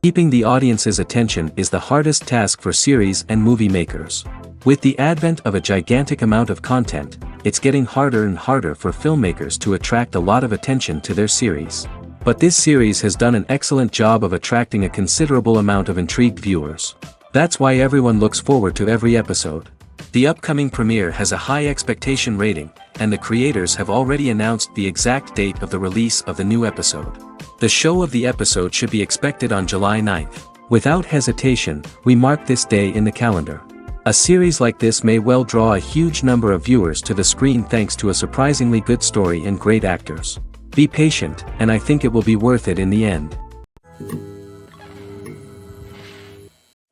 Keeping the audience's attention is the hardest task for series and movie makers. With the advent of a gigantic amount of content, it's getting harder and harder for filmmakers to attract a lot of attention to their series. But this series has done an excellent job of attracting a considerable amount of intrigued viewers. That's why everyone looks forward to every episode. The upcoming premiere has a high expectation rating, and the creators have already announced the exact date of the release of the new episode. The show of the episode should be expected on July 9th. Without hesitation, we mark this day in the calendar. A series like this may well draw a huge number of viewers to the screen thanks to a surprisingly good story and great actors. Be patient, and I think it will be worth it in the end.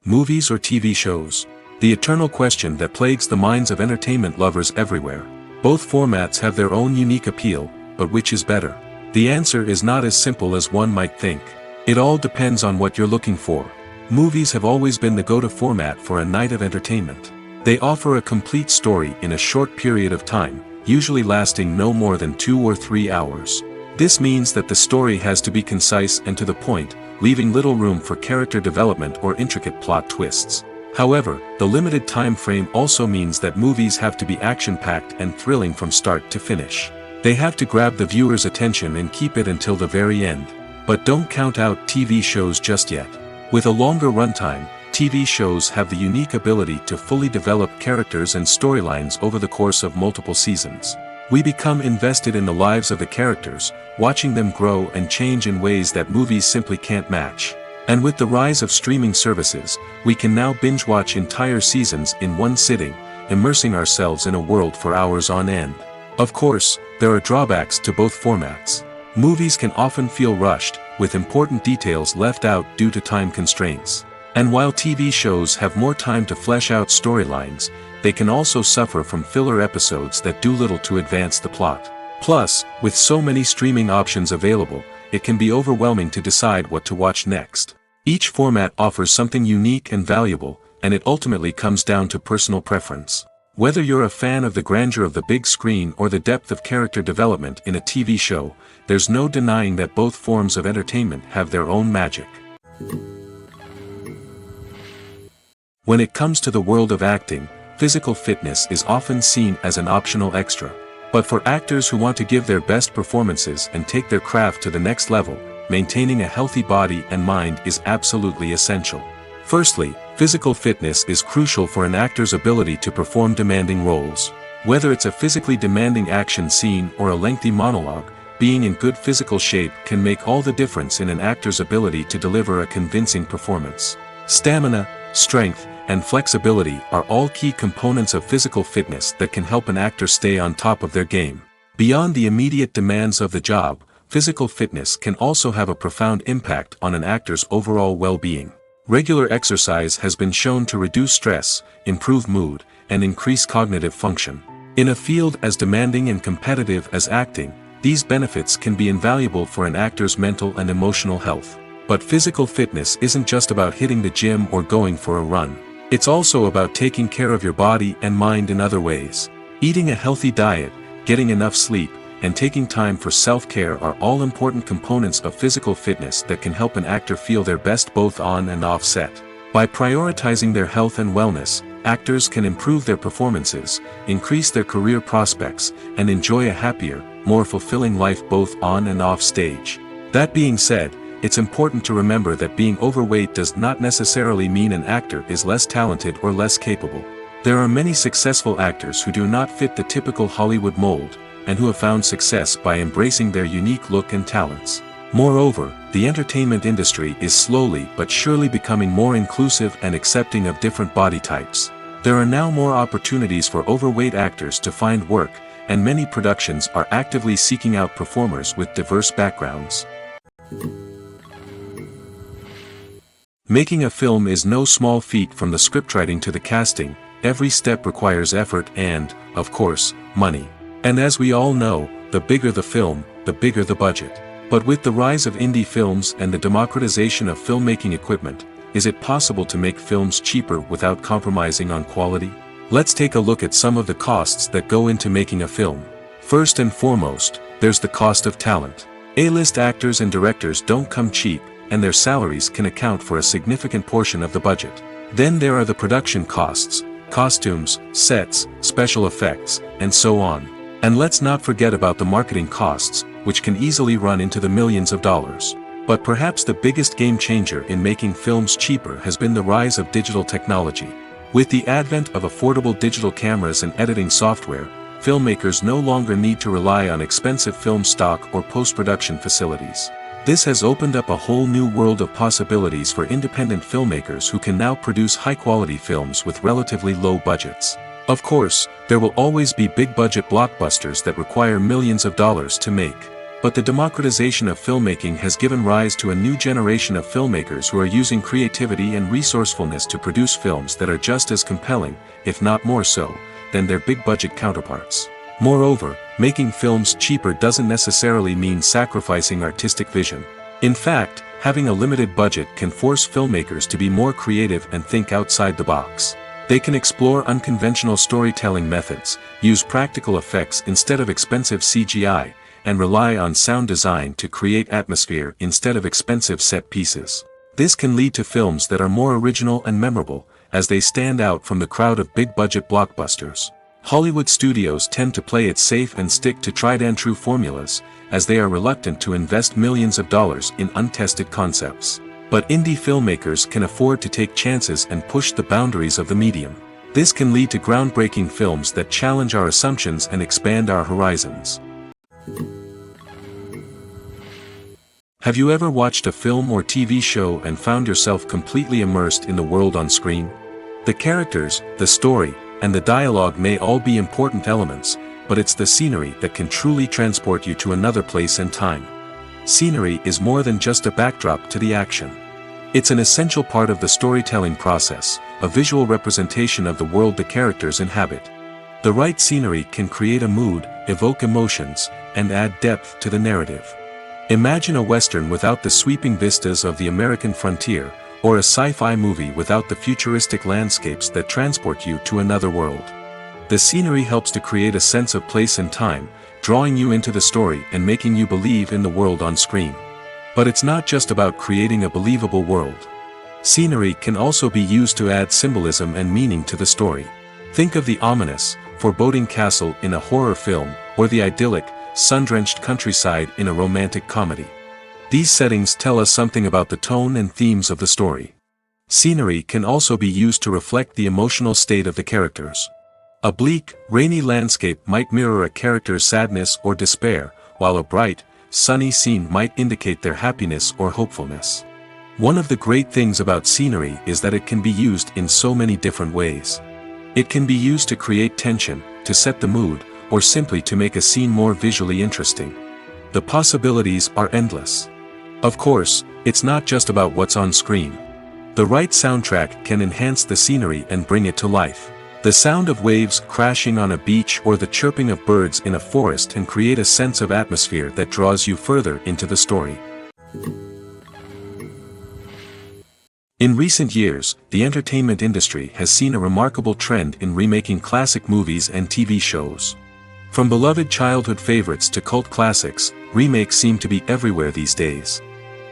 Movies or TV shows? The eternal question that plagues the minds of entertainment lovers everywhere. Both formats have their own unique appeal, but which is better? The answer is not as simple as one might think. It all depends on what you're looking for. Movies have always been the go-to format for a night of entertainment. They offer a complete story in a short period of time, usually lasting no more than 2 or 3 hours. This means that the story has to be concise and to the point, leaving little room for character development or intricate plot twists. However, the limited time frame also means that movies have to be action-packed and thrilling from start to finish. They have to grab the viewer's attention and keep it until the very end. But don't count out TV shows just yet. With a longer runtime, TV shows have the unique ability to fully develop characters and storylines over the course of multiple seasons. We become invested in the lives of the characters, watching them grow and change in ways that movies simply can't match. And with the rise of streaming services, we can now binge-watch entire seasons in one sitting, immersing ourselves in a world for hours on end. Of course, there are drawbacks to both formats. Movies can often feel rushed, with important details left out due to time constraints. And while TV shows have more time to flesh out storylines, they can also suffer from filler episodes that do little to advance the plot. Plus, with so many streaming options available, it can be overwhelming to decide what to watch next. Each format offers something unique and valuable, and it ultimately comes down to personal preference. Whether you're a fan of the grandeur of the big screen or the depth of character development in a TV show, there's no denying that both forms of entertainment have their own magic. When it comes to the world of acting, physical fitness is often seen as an optional extra. But for actors who want to give their best performances and take their craft to the next level, maintaining a healthy body and mind is absolutely essential. Firstly, physical fitness is crucial for an actor's ability to perform demanding roles. Whether it's a physically demanding action scene or a lengthy monologue, being in good physical shape can make all the difference in an actor's ability to deliver a convincing performance. Stamina, strength, and flexibility are all key components of physical fitness that can help an actor stay on top of their game. Beyond the immediate demands of the job, physical fitness can also have a profound impact on an actor's overall well-being. Regular exercise has been shown to reduce stress, improve mood, and increase cognitive function. In a field as demanding and competitive as acting, these benefits can be invaluable for an actor's mental and emotional health. But physical fitness isn't just about hitting the gym or going for a run. It's also about taking care of your body and mind in other ways. Eating a healthy diet, getting enough sleep, and taking time for self-care are all important components of physical fitness that can help an actor feel their best both on and off set. By prioritizing their health and wellness, actors can improve their performances, increase their career prospects, and enjoy a happier, more fulfilling life both on and off stage. That being said, it's important to remember that being overweight does not necessarily mean an actor is less talented or less capable. There are many successful actors who do not fit the typical Hollywood mold, and who have found success by embracing their unique look and talents. Moreover, the entertainment industry is slowly but surely becoming more inclusive and accepting of different body types. There are now more opportunities for overweight actors to find work, and many productions are actively seeking out performers with diverse backgrounds. Making a film is no small feat. From the scriptwriting to the casting, every step requires effort and, of course, money. And as we all know, the bigger the film, the bigger the budget. But with the rise of indie films and the democratization of filmmaking equipment, is it possible to make films cheaper without compromising on quality? Let's take a look at some of the costs that go into making a film. First and foremost, there's the cost of talent. A-list actors and directors don't come cheap, and their salaries can account for a significant portion of the budget. Then there are the production costs, costumes, sets, special effects, and so on. And let's not forget about the marketing costs, which can easily run into the millions of dollars. But perhaps the biggest game changer in making films cheaper has been the rise of digital technology. With the advent of affordable digital cameras and editing software, filmmakers no longer need to rely on expensive film stock or post-production facilities. This has opened up a whole new world of possibilities for independent filmmakers who can now produce high-quality films with relatively low budgets. Of course, there will always be big-budget blockbusters that require millions of dollars to make. But the democratization of filmmaking has given rise to a new generation of filmmakers who are using creativity and resourcefulness to produce films that are just as compelling, if not more so, than their big-budget counterparts. Moreover, making films cheaper doesn't necessarily mean sacrificing artistic vision. In fact, having a limited budget can force filmmakers to be more creative and think outside the box. They can explore unconventional storytelling methods, use practical effects instead of expensive CGI, and rely on sound design to create atmosphere instead of expensive set pieces. This can lead to films that are more original and memorable, as they stand out from the crowd of big-budget blockbusters. Hollywood studios tend to play it safe and stick to tried-and-true formulas, as they are reluctant to invest millions of dollars in untested concepts. But indie filmmakers can afford to take chances and push the boundaries of the medium. This can lead to groundbreaking films that challenge our assumptions and expand our horizons. Have you ever watched a film or TV show and found yourself completely immersed in the world on screen? The characters, the story, and the dialogue may all be important elements, but it's the scenery that can truly transport you to another place and time. Scenery is more than just a backdrop to the action. It's an essential part of the storytelling process, a visual representation of the world the characters inhabit. The right scenery can create a mood, evoke emotions, and add depth to the narrative. Imagine a Western without the sweeping vistas of the American frontier, or a sci-fi movie without the futuristic landscapes that transport you to another world. The scenery helps to create a sense of place and time, drawing you into the story and making you believe in the world on screen. But it's not just about creating a believable world. Scenery can also be used to add symbolism and meaning to the story. Think of the ominous, foreboding castle in a horror film, or the idyllic, sun-drenched countryside in a romantic comedy. These settings tell us something about the tone and themes of the story. Scenery can also be used to reflect the emotional state of the characters. A bleak, rainy landscape might mirror a character's sadness or despair, while a bright, sunny scene might indicate their happiness or hopefulness. One of the great things about scenery is that it can be used in so many different ways. It can be used to create tension, to set the mood, or simply to make a scene more visually interesting. The possibilities are endless. Of course, it's not just about what's on screen. The right soundtrack can enhance the scenery and bring it to life. The sound of waves crashing on a beach or the chirping of birds in a forest can create a sense of atmosphere that draws you further into the story. In recent years, the entertainment industry has seen a remarkable trend in remaking classic movies and TV shows. From beloved childhood favorites to cult classics, remakes seem to be everywhere these days.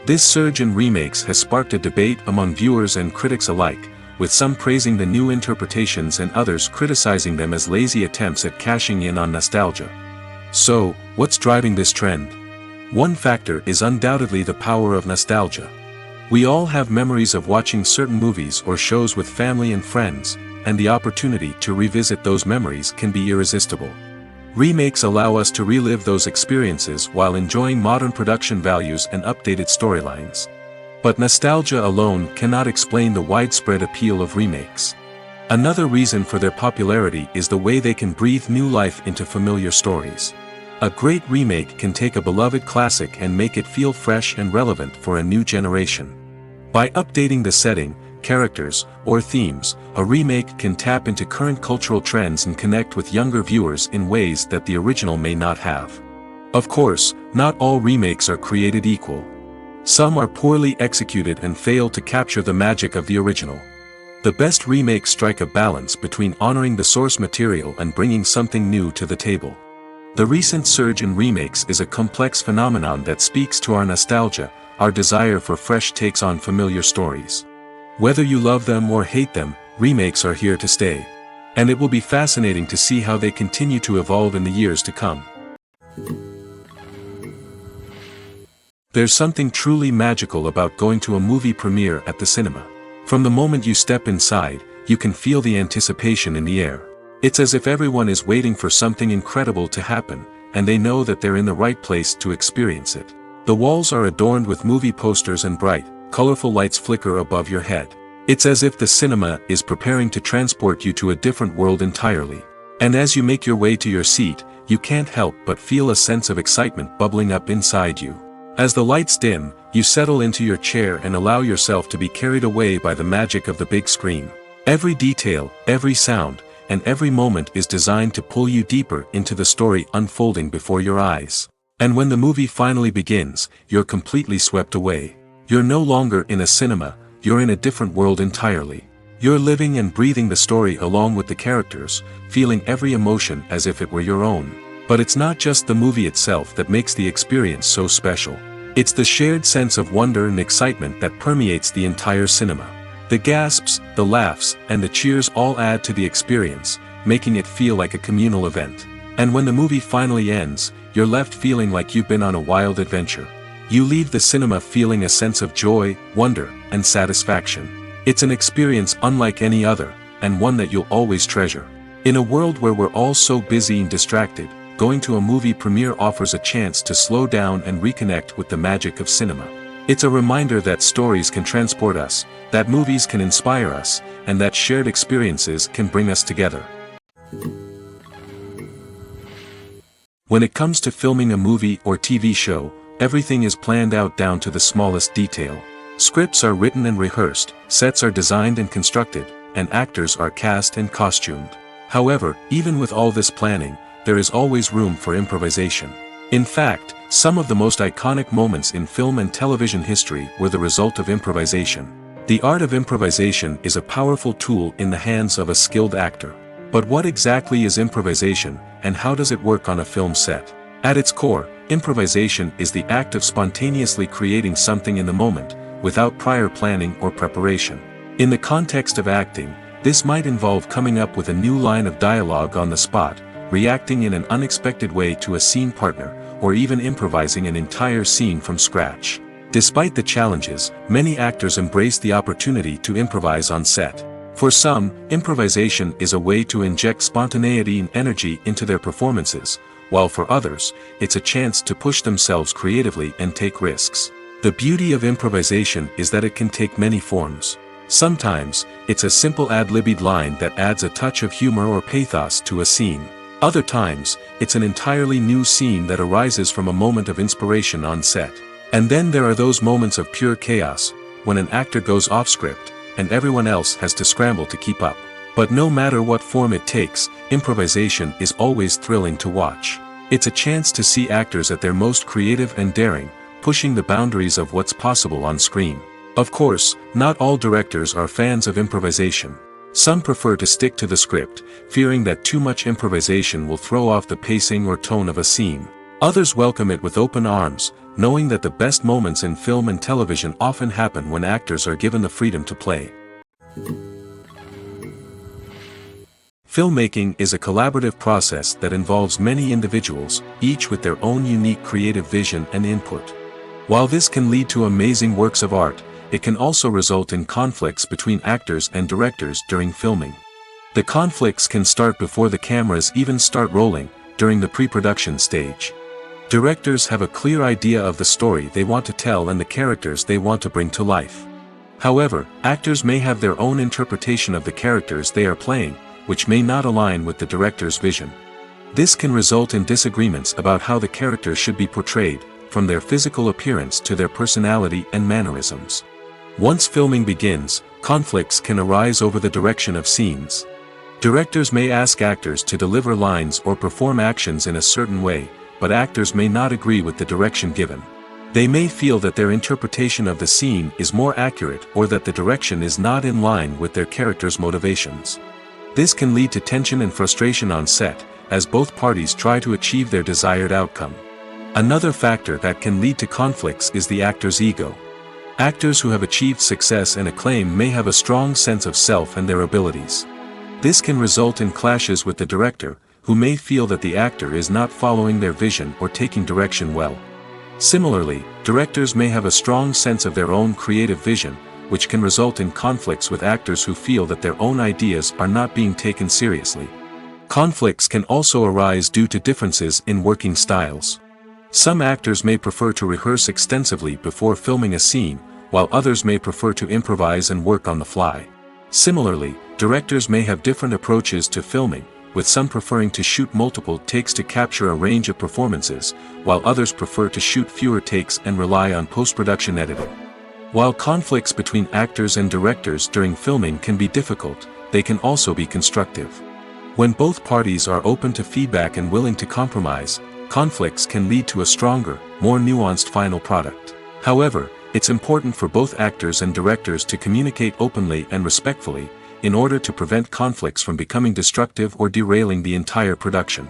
This surge in remakes has sparked a debate among viewers and critics alike, with some praising the new interpretations and others criticizing them as lazy attempts at cashing in on nostalgia. So, what's driving this trend? One factor is undoubtedly the power of nostalgia. We all have memories of watching certain movies or shows with family and friends, and the opportunity to revisit those memories can be irresistible. Remakes allow us to relive those experiences while enjoying modern production values and updated storylines. But nostalgia alone cannot explain the widespread appeal of remakes. Another reason for their popularity is the way they can breathe new life into familiar stories. A great remake can take a beloved classic and make it feel fresh and relevant for a new generation. By updating the setting, characters, or themes, a remake can tap into current cultural trends and connect with younger viewers in ways that the original may not have. Of course, not all remakes are created equal. Some are poorly executed and fail to capture the magic of the original. The best remakes strike a balance between honoring the source material and bringing something new to the table. The recent surge in remakes is a complex phenomenon that speaks to our nostalgia, our desire for fresh takes on familiar stories. Whether you love them or hate them, remakes are here to stay. And it will be fascinating to see how they continue to evolve in the years to come. There's something truly magical about going to a movie premiere at the cinema. From the moment you step inside, you can feel the anticipation in the air. It's as if everyone is waiting for something incredible to happen, and they know that they're in the right place to experience it. The walls are adorned with movie posters and bright, colorful lights flicker above your head. It's as if the cinema is preparing to transport you to a different world entirely. And as you make your way to your seat, you can't help but feel a sense of excitement bubbling up inside you. As the lights dim, you settle into your chair and allow yourself to be carried away by the magic of the big screen. Every detail, every sound, and every moment is designed to pull you deeper into the story unfolding before your eyes. And when the movie finally begins, you're completely swept away. You're no longer in a cinema, you're in a different world entirely. You're living and breathing the story along with the characters, feeling every emotion as if it were your own. But it's not just the movie itself that makes the experience so special. It's the shared sense of wonder and excitement that permeates the entire cinema. The gasps, the laughs, and the cheers all add to the experience, making it feel like a communal event. And when the movie finally ends, you're left feeling like you've been on a wild adventure. You leave the cinema feeling a sense of joy, wonder, and satisfaction. It's an experience unlike any other, and one that you'll always treasure. In a world where we're all so busy and distracted, going to a movie premiere offers a chance to slow down and reconnect with the magic of cinema. It's a reminder that stories can transport us, that movies can inspire us, and that shared experiences can bring us together. When it comes to filming a movie or TV show, everything is planned out down to the smallest detail. Scripts are written and rehearsed, sets are designed and constructed, and actors are cast and costumed. However, even with all this planning, there is always room for improvisation. In fact, some of the most iconic moments in film and television history were the result of improvisation. The art of improvisation is a powerful tool in the hands of a skilled actor. But what exactly is improvisation, and how does it work on a film set? At its core, improvisation is the act of spontaneously creating something in the moment, without prior planning or preparation. In the context of acting, this might involve coming up with a new line of dialogue on the spot, reacting in an unexpected way to a scene partner, or even improvising an entire scene from scratch. Despite the challenges, many actors embrace the opportunity to improvise on set. For some, improvisation is a way to inject spontaneity and energy into their performances, while for others, it's a chance to push themselves creatively and take risks. The beauty of improvisation is that it can take many forms. Sometimes, it's a simple ad-libbed line that adds a touch of humor or pathos to a scene. Other times, it's an entirely new scene that arises from a moment of inspiration on set. And then there are those moments of pure chaos, when an actor goes off script, and everyone else has to scramble to keep up. But no matter what form it takes, improvisation is always thrilling to watch. It's a chance to see actors at their most creative and daring, pushing the boundaries of what's possible on screen. Of course, not all directors are fans of improvisation. Some prefer to stick to the script, fearing that too much improvisation will throw off the pacing or tone of a scene. Others welcome it with open arms, knowing that the best moments in film and television often happen when actors are given the freedom to play. Filmmaking is a collaborative process that involves many individuals, each with their own unique creative vision and input. While this can lead to amazing works of art, it can also result in conflicts between actors and directors during filming. The conflicts can start before the cameras even start rolling, during the pre-production stage. Directors have a clear idea of the story they want to tell and the characters they want to bring to life. However, actors may have their own interpretation of the characters they are playing, which may not align with the director's vision. This can result in disagreements about how the characters should be portrayed, from their physical appearance to their personality and mannerisms. Once filming begins, conflicts can arise over the direction of scenes. Directors may ask actors to deliver lines or perform actions in a certain way, but actors may not agree with the direction given. They may feel that their interpretation of the scene is more accurate or that the direction is not in line with their character's motivations. This can lead to tension and frustration on set, as both parties try to achieve their desired outcome. Another factor that can lead to conflicts is the actor's ego. Actors who have achieved success and acclaim may have a strong sense of self and their abilities. This can result in clashes with the director, who may feel that the actor is not following their vision or taking direction well. Similarly, directors may have a strong sense of their own creative vision, which can result in conflicts with actors who feel that their own ideas are not being taken seriously. Conflicts can also arise due to differences in working styles. Some actors may prefer to rehearse extensively before filming a scene, while others may prefer to improvise and work on the fly. Similarly, directors may have different approaches to filming, with some preferring to shoot multiple takes to capture a range of performances, while others prefer to shoot fewer takes and rely on post-production editing. While conflicts between actors and directors during filming can be difficult, they can also be constructive. When both parties are open to feedback and willing to compromise, conflicts can lead to a stronger, more nuanced final product. However, it's important for both actors and directors to communicate openly and respectfully, in order to prevent conflicts from becoming destructive or derailing the entire production.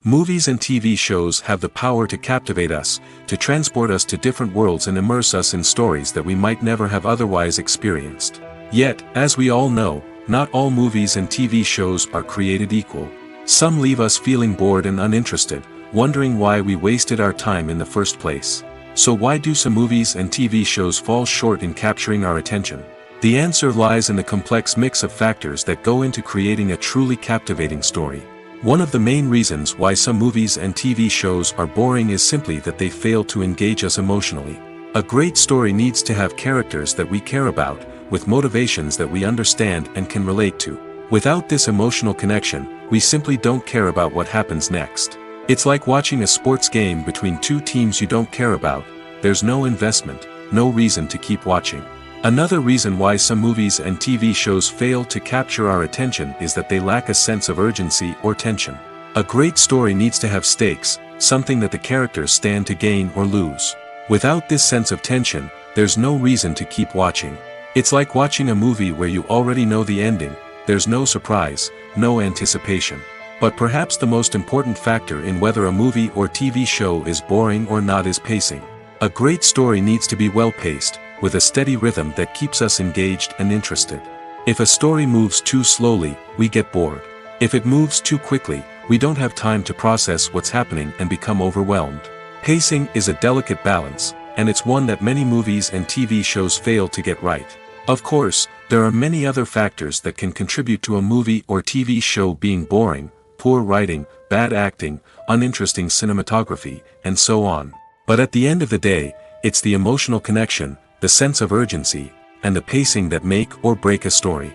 Movies and TV shows have the power to captivate us, to transport us to different worlds and immerse us in stories that we might never have otherwise experienced. Yet, as we all know, not all movies and TV shows are created equal. Some leave us feeling bored and uninterested, wondering why we wasted our time in the first place. So why do some movies and TV shows fall short in capturing our attention? The answer lies in the complex mix of factors that go into creating a truly captivating story. One of the main reasons why some movies and TV shows are boring is simply that they fail to engage us emotionally. A great story needs to have characters that we care about, with motivations that we understand and can relate to. Without this emotional connection, we simply don't care about what happens next. It's like watching a sports game between two teams you don't care about. There's no investment, no reason to keep watching. Another reason why some movies and TV shows fail to capture our attention is that they lack a sense of urgency or tension. A great story needs to have stakes, something that the characters stand to gain or lose. Without this sense of tension, there's no reason to keep watching. It's like watching a movie where you already know the ending. There's no surprise, no anticipation. But perhaps the most important factor in whether a movie or TV show is boring or not is pacing. A great story needs to be well-paced, with a steady rhythm that keeps us engaged and interested. If a story moves too slowly, we get bored. If it moves too quickly, we don't have time to process what's happening and become overwhelmed. Pacing is a delicate balance, and it's one that many movies and TV shows fail to get right. Of course, there are many other factors that can contribute to a movie or TV show being boring: poor writing, bad acting, uninteresting cinematography, and so on. But at the end of the day, it's the emotional connection, the sense of urgency, and the pacing that make or break a story.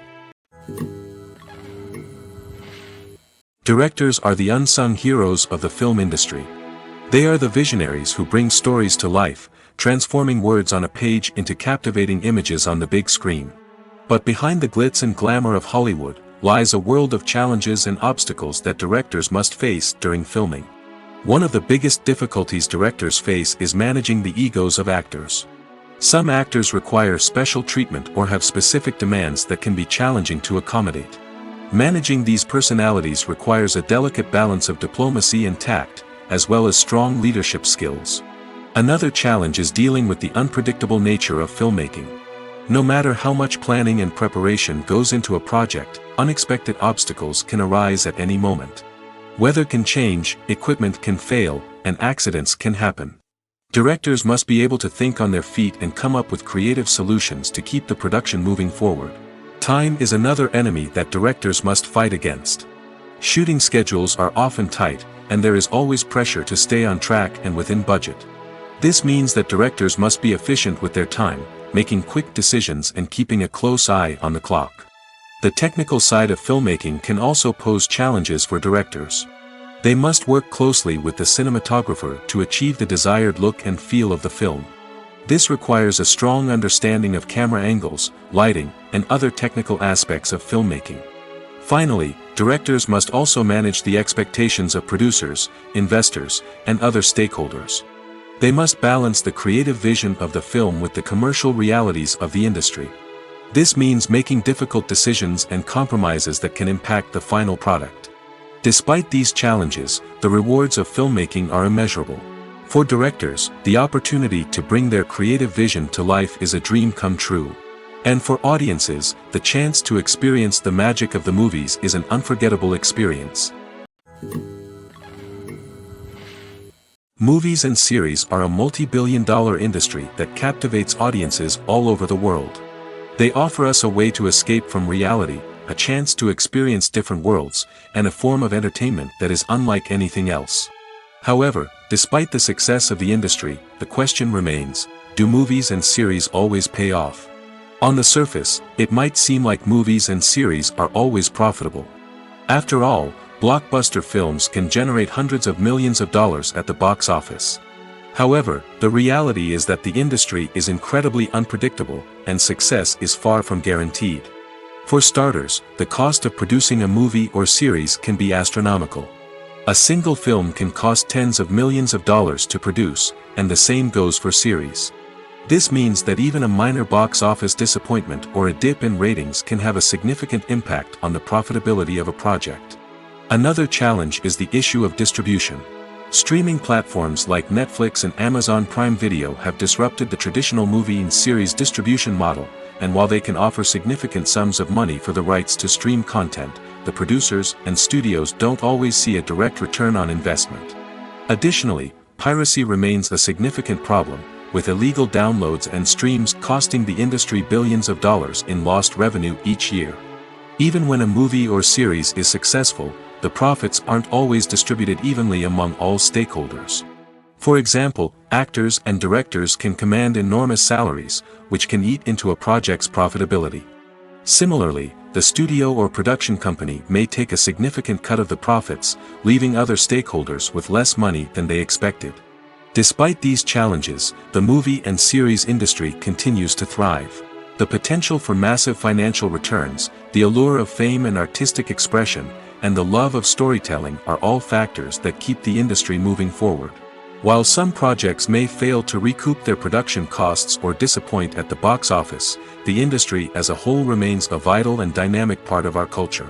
Directors are the unsung heroes of the film industry. They are the visionaries who bring stories to life, transforming words on a page into captivating images on the big screen. But behind the glitz and glamour of Hollywood lies a world of challenges and obstacles that directors must face during filming. One of the biggest difficulties directors face is managing the egos of actors. Some actors require special treatment or have specific demands that can be challenging to accommodate. Managing these personalities requires a delicate balance of diplomacy and tact, as well as strong leadership skills. Another challenge is dealing with the unpredictable nature of filmmaking. No matter how much planning and preparation goes into a project, unexpected obstacles can arise at any moment. Weather can change, equipment can fail, and accidents can happen. Directors must be able to think on their feet and come up with creative solutions to keep the production moving forward. Time is another enemy that directors must fight against. Shooting schedules are often tight, and there is always pressure to stay on track and within budget. This means that directors must be efficient with their time, making quick decisions and keeping a close eye on the clock. The technical side of filmmaking can also pose challenges for directors. They must work closely with the cinematographer to achieve the desired look and feel of the film. This requires a strong understanding of camera angles, lighting, and other technical aspects of filmmaking. Finally, directors must also manage the expectations of producers, investors, and other stakeholders. They must balance the creative vision of the film with the commercial realities of the industry. This means making difficult decisions and compromises that can impact the final product. Despite these challenges, the rewards of filmmaking are immeasurable. For directors, the opportunity to bring their creative vision to life is a dream come true. And for audiences, the chance to experience the magic of the movies is an unforgettable experience. Movies and series are a multi-billion-dollar industry that captivates audiences all over the world. They offer us a way to escape from reality, a chance to experience different worlds, and a form of entertainment that is unlike anything else. However, despite the success of the industry, the question remains, do movies and series always pay off? On the surface, it might seem like movies and series are always profitable. After all, blockbuster films can generate hundreds of millions of dollars at the box office. However, the reality is that the industry is incredibly unpredictable, and success is far from guaranteed. For starters, the cost of producing a movie or series can be astronomical. A single film can cost tens of millions of dollars to produce, and the same goes for series. This means that even a minor box office disappointment or a dip in ratings can have a significant impact on the profitability of a project. Another challenge is the issue of distribution. Streaming platforms like Netflix and Amazon Prime Video have disrupted the traditional movie and series distribution model, and while they can offer significant sums of money for the rights to stream content, the producers and studios don't always see a direct return on investment. Additionally, piracy remains a significant problem, with illegal downloads and streams costing the industry billions of dollars in lost revenue each year. Even when a movie or series is successful, the profits aren't always distributed evenly among all stakeholders. For example, actors and directors can command enormous salaries, which can eat into a project's profitability. Similarly, the studio or production company may take a significant cut of the profits, leaving other stakeholders with less money than they expected. Despite these challenges, the movie and series industry continues to thrive. The potential for massive financial returns, the allure of fame and artistic expression, and the love of storytelling are all factors that keep the industry moving forward. While some projects may fail to recoup their production costs or disappoint at the box office, the industry as a whole remains a vital and dynamic part of our culture.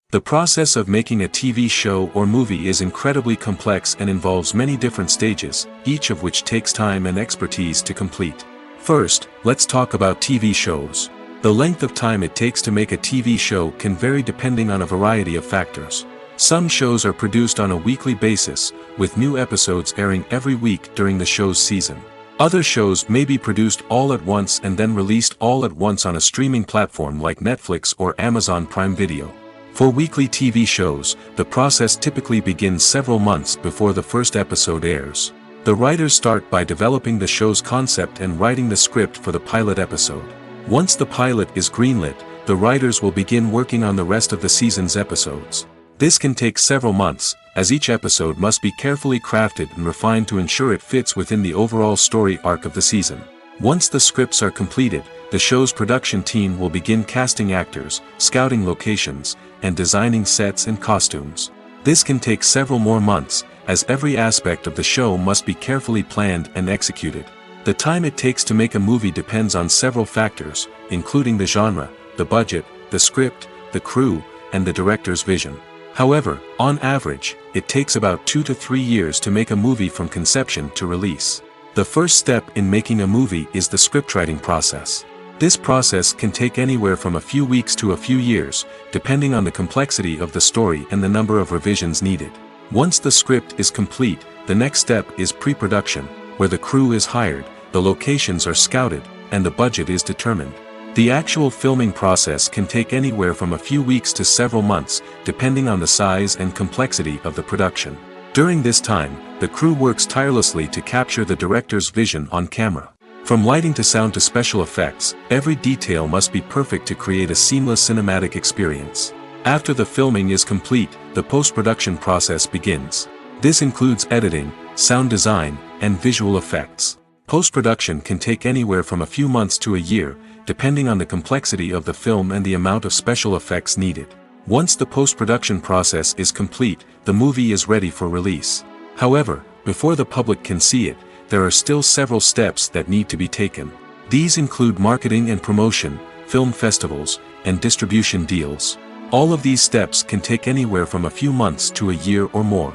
The process of making a TV show or movie is incredibly complex and involves many different stages, each of which takes time and expertise to complete. First, let's talk about TV shows. The length of time it takes to make a TV show can vary depending on a variety of factors. Some shows are produced on a weekly basis, with new episodes airing every week during the show's season. Other shows may be produced all at once and then released all at once on a streaming platform like Netflix or Amazon Prime Video. For weekly TV shows, the process typically begins several months before the first episode airs. The writers start by developing the show's concept and writing the script for the pilot episode. Once the pilot is greenlit, the writers will begin working on the rest of the season's episodes. This can take several months, as each episode must be carefully crafted and refined to ensure it fits within the overall story arc of the season. Once the scripts are completed, the show's production team will begin casting actors, scouting locations, and designing sets and costumes. This can take several more months, as every aspect of the show must be carefully planned and executed. The time it takes to make a movie depends on several factors, including the genre, the budget, the script, the crew, and the director's vision. However, on average, it takes about 2 to 3 years to make a movie from conception to release. The first step in making a movie is the scriptwriting process. This process can take anywhere from a few weeks to a few years, depending on the complexity of the story and the number of revisions needed. Once the script is complete, the next step is pre-production, where the crew is hired, the locations are scouted, and the budget is determined. The actual filming process can take anywhere from a few weeks to several months, depending on the size and complexity of the production. During this time, the crew works tirelessly to capture the director's vision on camera. From lighting to sound to special effects, every detail must be perfect to create a seamless cinematic experience. After the filming is complete, the post-production process begins. This includes editing, sound design, and visual effects. Post-production can take anywhere from a few months to a year, depending on the complexity of the film and the amount of special effects needed. Once the post-production process is complete, the movie is ready for release. However, before the public can see it, there are still several steps that need to be taken. These include marketing and promotion, film festivals, and distribution deals. All of these steps can take anywhere from a few months to a year or more.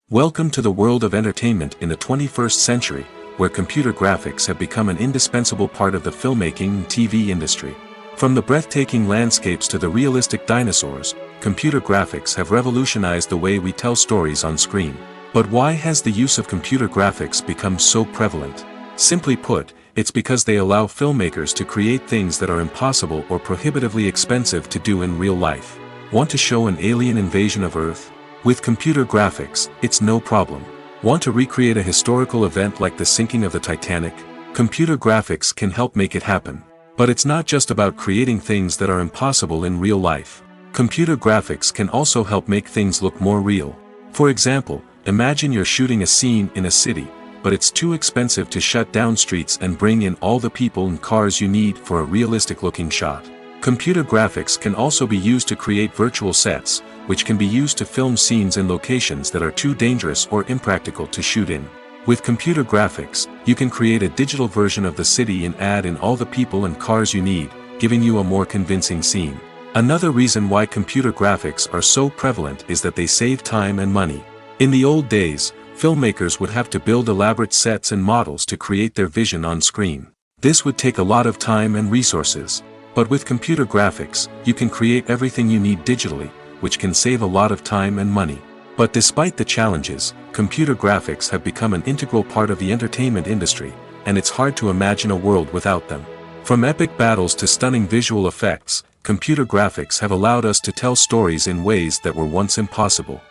Welcome to the world of entertainment in the 21st century, where computer graphics have become an indispensable part of the filmmaking and TV industry. From the breathtaking landscapes to the realistic dinosaurs, computer graphics have revolutionized the way we tell stories on screen. But why has the use of computer graphics become so prevalent? Simply put, it's because they allow filmmakers to create things that are impossible or prohibitively expensive to do in real life. Want to show an alien invasion of Earth? With computer graphics, it's no problem. Want to recreate a historical event like the sinking of the Titanic? Computer graphics can help make it happen. But it's not just about creating things that are impossible in real life. Computer graphics can also help make things look more real. For example, imagine you're shooting a scene in a city, but it's too expensive to shut down streets and bring in all the people and cars you need for a realistic-looking shot. Computer graphics can also be used to create virtual sets, which can be used to film scenes in locations that are too dangerous or impractical to shoot in. With computer graphics, you can create a digital version of the city and add in all the people and cars you need, giving you a more convincing scene. Another reason why computer graphics are so prevalent is that they save time and money. In the old days, filmmakers would have to build elaborate sets and models to create their vision on screen. This would take a lot of time and resources. But with computer graphics, you can create everything you need digitally, which can save a lot of time and money. But despite the challenges, computer graphics have become an integral part of the entertainment industry, and it's hard to imagine a world without them. From epic battles to stunning visual effects, computer graphics have allowed us to tell stories in ways that were once impossible.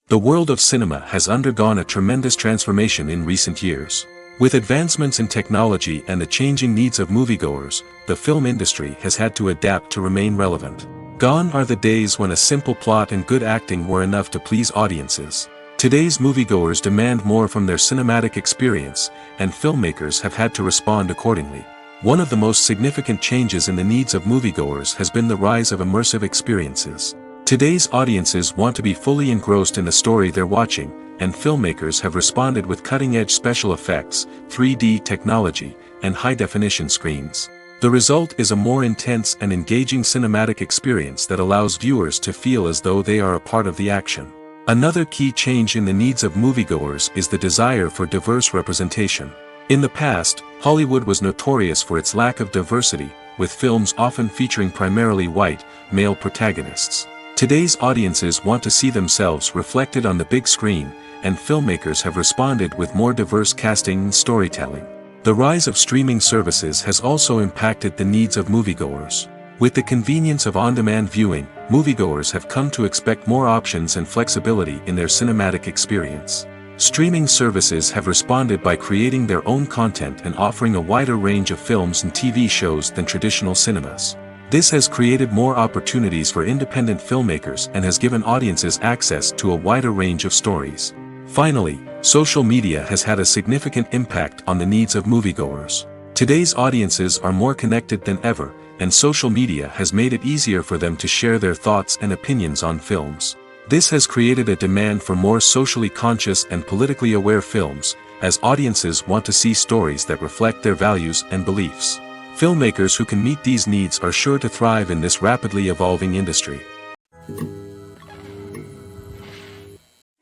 The world of cinema has undergone a tremendous transformation in recent years. With advancements in technology and the changing needs of moviegoers, the film industry has had to adapt to remain relevant. Gone are the days when a simple plot and good acting were enough to please audiences. Today's moviegoers demand more from their cinematic experience, and filmmakers have had to respond accordingly. One of the most significant changes in the needs of moviegoers has been the rise of immersive experiences. Today's audiences want to be fully engrossed in the story they're watching, and filmmakers have responded with cutting-edge special effects, 3D technology, and high-definition screens. The result is a more intense and engaging cinematic experience that allows viewers to feel as though they are a part of the action. Another key change in the needs of moviegoers is the desire for diverse representation. In the past, Hollywood was notorious for its lack of diversity, with films often featuring primarily white, male protagonists. Today's audiences want to see themselves reflected on the big screen, and filmmakers have responded with more diverse casting and storytelling. The rise of streaming services has also impacted the needs of moviegoers. With the convenience of on-demand viewing, moviegoers have come to expect more options and flexibility in their cinematic experience. Streaming services have responded by creating their own content and offering a wider range of films and TV shows than traditional cinemas. This has created more opportunities for independent filmmakers and has given audiences access to a wider range of stories. Finally, social media has had a significant impact on the needs of moviegoers. Today's audiences are more connected than ever, and social media has made it easier for them to share their thoughts and opinions on films. This has created a demand for more socially conscious and politically aware films, as audiences want to see stories that reflect their values and beliefs. Filmmakers who can meet these needs are sure to thrive in this rapidly evolving industry.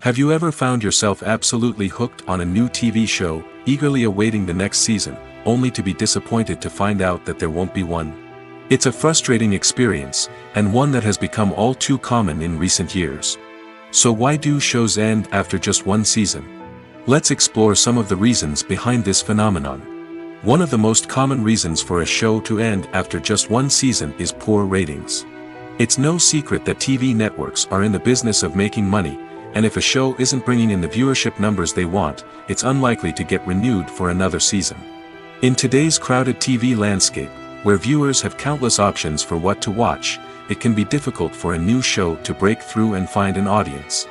Have you ever found yourself absolutely hooked on a new TV show, eagerly awaiting the next season, only to be disappointed to find out that there won't be one? It's a frustrating experience, and one that has become all too common in recent years. So why do shows end after just one season? Let's explore some of the reasons behind this phenomenon. One of the most common reasons for a show to end after just one season is poor ratings. It's no secret that TV networks are in the business of making money, and if a show isn't bringing in the viewership numbers they want, it's unlikely to get renewed for another season. In today's crowded TV landscape, where viewers have countless options for what to watch, it can be difficult for a new show to break through and find an audience.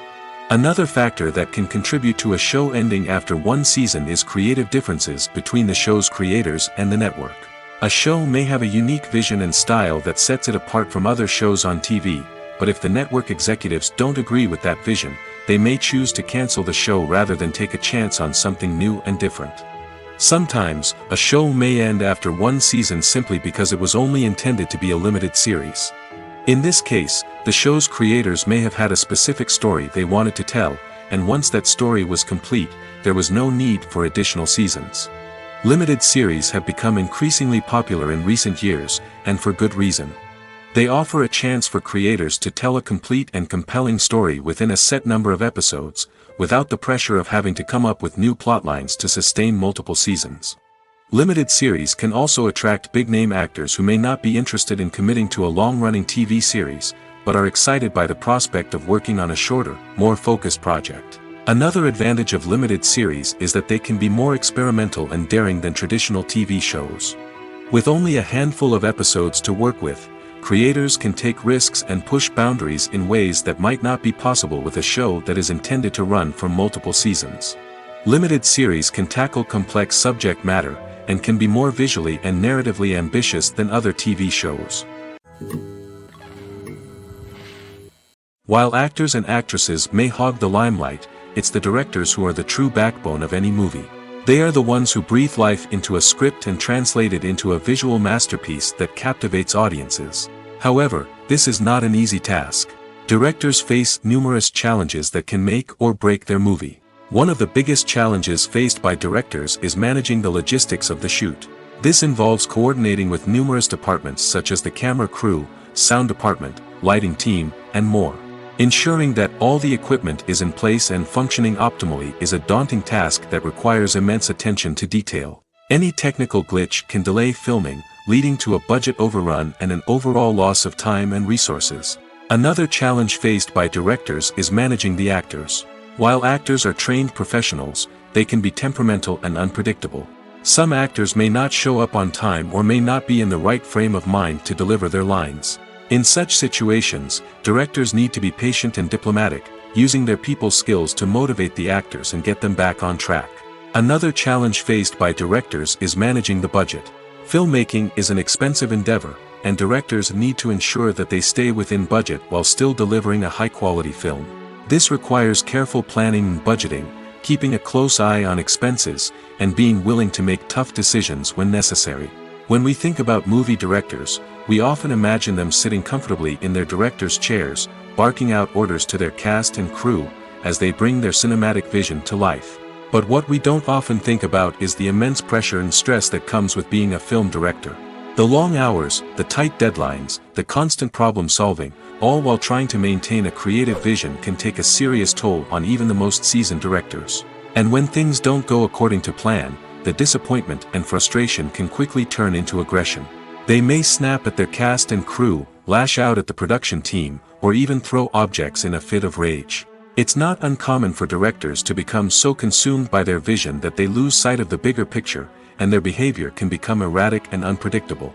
Another factor that can contribute to a show ending after one season is creative differences between the show's creators and the network. A show may have a unique vision and style that sets it apart from other shows on TV, but if the network executives don't agree with that vision, they may choose to cancel the show rather than take a chance on something new and different. Sometimes, a show may end after one season simply because it was only intended to be a limited series. In this case, the show's creators may have had a specific story they wanted to tell, and once that story was complete, there was no need for additional seasons. Limited series have become increasingly popular in recent years, and for good reason. They offer a chance for creators to tell a complete and compelling story within a set number of episodes, without the pressure of having to come up with new plotlines to sustain multiple seasons. Limited series can also attract big-name actors who may not be interested in committing to a long-running TV series, but are excited by the prospect of working on a shorter, more focused project. Another advantage of limited series is that they can be more experimental and daring than traditional TV shows. With only a handful of episodes to work with, creators can take risks and push boundaries in ways that might not be possible with a show that is intended to run for multiple seasons. Limited series can tackle complex subject matter, and can be more visually and narratively ambitious than other TV shows. While actors and actresses may hog the limelight, it's the directors who are the true backbone of any movie. They are the ones who breathe life into a script and translate it into a visual masterpiece that captivates audiences. However, this is not an easy task. Directors face numerous challenges that can make or break their movie. One of the biggest challenges faced by directors is managing the logistics of the shoot. This involves coordinating with numerous departments such as the camera crew, sound department, lighting team, and more. Ensuring that all the equipment is in place and functioning optimally is a daunting task that requires immense attention to detail. Any technical glitch can delay filming, leading to a budget overrun and an overall loss of time and resources. Another challenge faced by directors is managing the actors. While actors are trained professionals, they can be temperamental and unpredictable. Some actors may not show up on time or may not be in the right frame of mind to deliver their lines. In such situations, directors need to be patient and diplomatic, using their people skills to motivate the actors and get them back on track. Another challenge faced by directors is managing the budget. Filmmaking is an expensive endeavor, and directors need to ensure that they stay within budget while still delivering a high-quality film. This requires careful planning and budgeting, keeping a close eye on expenses, and being willing to make tough decisions when necessary. When we think about movie directors, we often imagine them sitting comfortably in their director's chairs, barking out orders to their cast and crew, as they bring their cinematic vision to life. But what we don't often think about is the immense pressure and stress that comes with being a film director. The long hours, the tight deadlines, the constant problem solving, all while trying to maintain a creative vision can take a serious toll on even the most seasoned directors. And when things don't go according to plan, the disappointment and frustration can quickly turn into aggression. They may snap at their cast and crew, lash out at the production team, or even throw objects in a fit of rage. It's not uncommon for directors to become so consumed by their vision that they lose sight of the bigger picture, and their behavior can become erratic and unpredictable.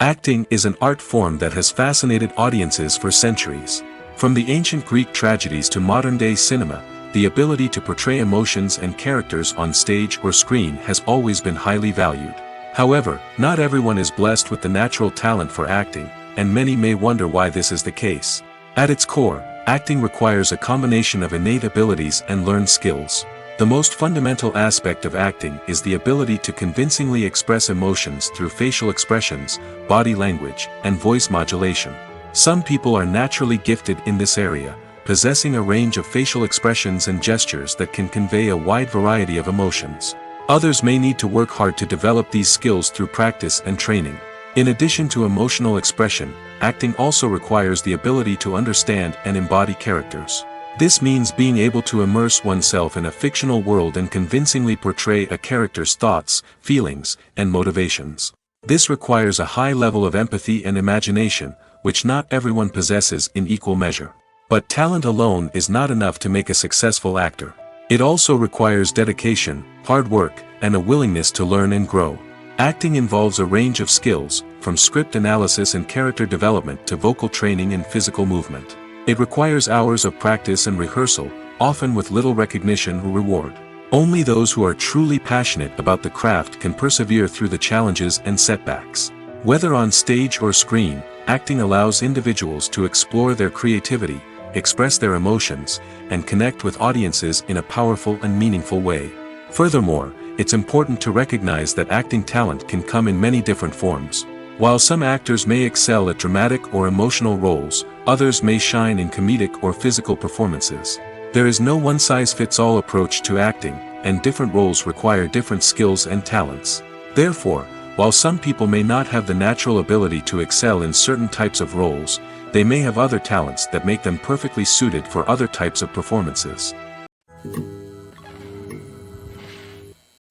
Acting is an art form that has fascinated audiences for centuries. From the ancient Greek tragedies to modern-day cinema, the ability to portray emotions and characters on stage or screen has always been highly valued. However, not everyone is blessed with the natural talent for acting, and many may wonder why this is the case. At its core, acting requires a combination of innate abilities and learned skills. The most fundamental aspect of acting is the ability to convincingly express emotions through facial expressions, body language, and voice modulation. Some people are naturally gifted in this area, possessing a range of facial expressions and gestures that can convey a wide variety of emotions. Others may need to work hard to develop these skills through practice and training. In addition to emotional expression, acting also requires the ability to understand and embody characters. This means being able to immerse oneself in a fictional world and convincingly portray a character's thoughts, feelings, and motivations. This requires a high level of empathy and imagination, which not everyone possesses in equal measure. But talent alone is not enough to make a successful actor. It also requires dedication, hard work, and a willingness to learn and grow. Acting involves a range of skills, from script analysis and character development to vocal training and physical movement. It requires hours of practice and rehearsal, often with little recognition or reward. Only those who are truly passionate about the craft can persevere through the challenges and setbacks. Whether on stage or screen, acting allows individuals to explore their creativity, express their emotions, and connect with audiences in a powerful and meaningful way. Furthermore, it's important to recognize that acting talent can come in many different forms. While some actors may excel at dramatic or emotional roles, others may shine in comedic or physical performances. There is no one-size-fits-all approach to acting, and different roles require different skills and talents. Therefore, while some people may not have the natural ability to excel in certain types of roles, they may have other talents that make them perfectly suited for other types of performances.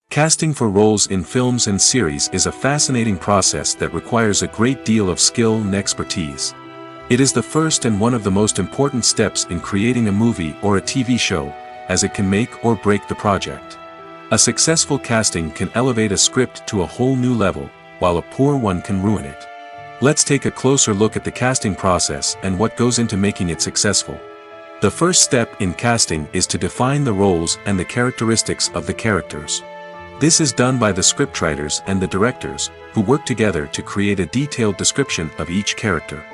Casting for roles in films and series is a fascinating process that requires a great deal of skill and expertise. It is the first and one of the most important steps in creating a movie or a TV show, as it can make or break the project. A successful casting can elevate a script to a whole new level, while a poor one can ruin it. Let's take a closer look at the casting process and what goes into making it successful. The first step in casting is to define the roles and the characteristics of the characters. This is done by the scriptwriters and the directors, who work together to create a detailed description of each character.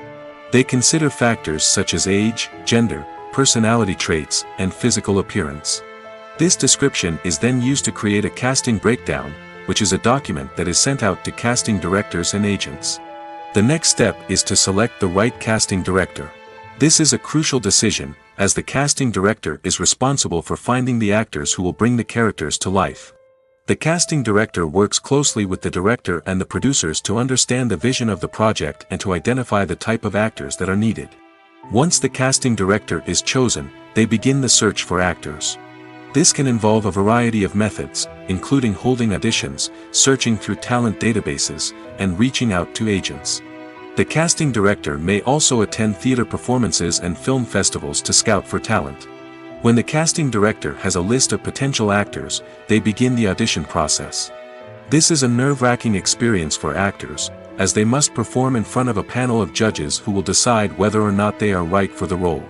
They consider factors such as age, gender, personality traits, and physical appearance. This description is then used to create a casting breakdown, which is a document that is sent out to casting directors and agents. The next step is to select the right casting director. This is a crucial decision, as the casting director is responsible for finding the actors who will bring the characters to life. The casting director works closely with the director and the producers to understand the vision of the project and to identify the type of actors that are needed. Once the casting director is chosen, they begin the search for actors. This can involve a variety of methods, including holding auditions, searching through talent databases, and reaching out to agents. The casting director may also attend theater performances and film festivals to scout for talent. When the casting director has a list of potential actors, they begin the audition process. This is a nerve-wracking experience for actors, as they must perform in front of a panel of judges who will decide whether or not they are right for the role.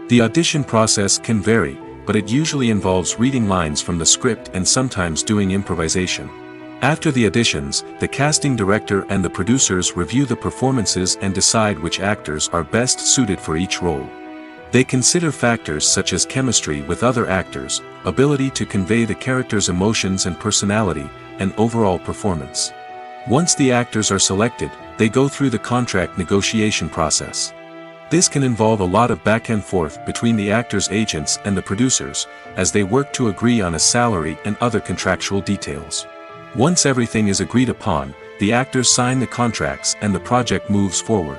The audition process can vary, but it usually involves reading lines from the script and sometimes doing improvisation. After the auditions, the casting director and the producers review the performances and decide which actors are best suited for each role. They consider factors such as chemistry with other actors, ability to convey the character's emotions and personality, and overall performance. Once the actors are selected, they go through the contract negotiation process. This can involve a lot of back and forth between the actors' agents and the producers, as they work to agree on a salary and other contractual details. Once everything is agreed upon, the actors sign the contracts and the project moves forward.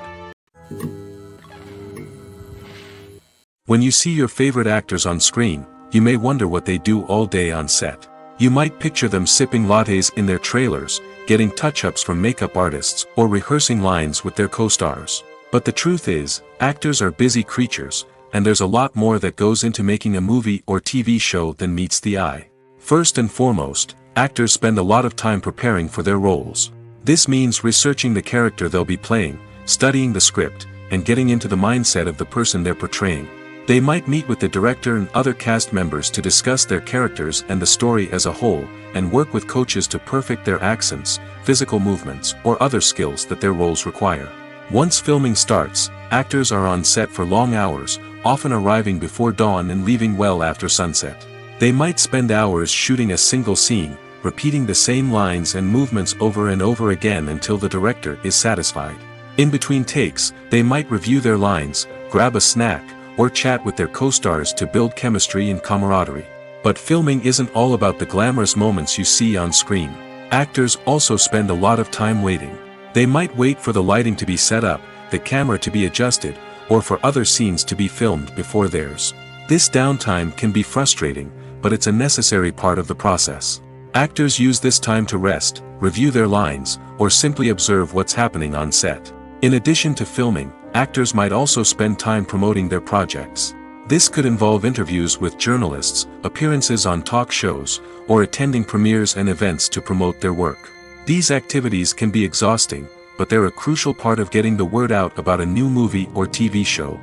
When you see your favorite actors on screen, you may wonder what they do all day on set. You might picture them sipping lattes in their trailers, getting touch-ups from makeup artists, or rehearsing lines with their co-stars. But the truth is, actors are busy creatures, and there's a lot more that goes into making a movie or TV show than meets the eye. First and foremost, actors spend a lot of time preparing for their roles. This means researching the character they'll be playing, studying the script, and getting into the mindset of the person they're portraying. They might meet with the director and other cast members to discuss their characters and the story as a whole, and work with coaches to perfect their accents, physical movements, or other skills that their roles require. Once filming starts, actors are on set for long hours, often arriving before dawn and leaving well after sunset. They might spend hours shooting a single scene, repeating the same lines and movements over and over again until the director is satisfied. In between takes, they might review their lines, grab a snack, or chat with their co-stars to build chemistry and camaraderie. But filming isn't all about the glamorous moments you see on screen. Actors also spend a lot of time waiting. They might wait for the lighting to be set up, the camera to be adjusted, or for other scenes to be filmed before theirs. This downtime can be frustrating, but it's a necessary part of the process. Actors use this time to rest, review their lines, or simply observe what's happening on set. In addition to filming, actors might also spend time promoting their projects. This could involve interviews with journalists, appearances on talk shows, or attending premieres and events to promote their work. These activities can be exhausting, but they're a crucial part of getting the word out about a new movie or TV show.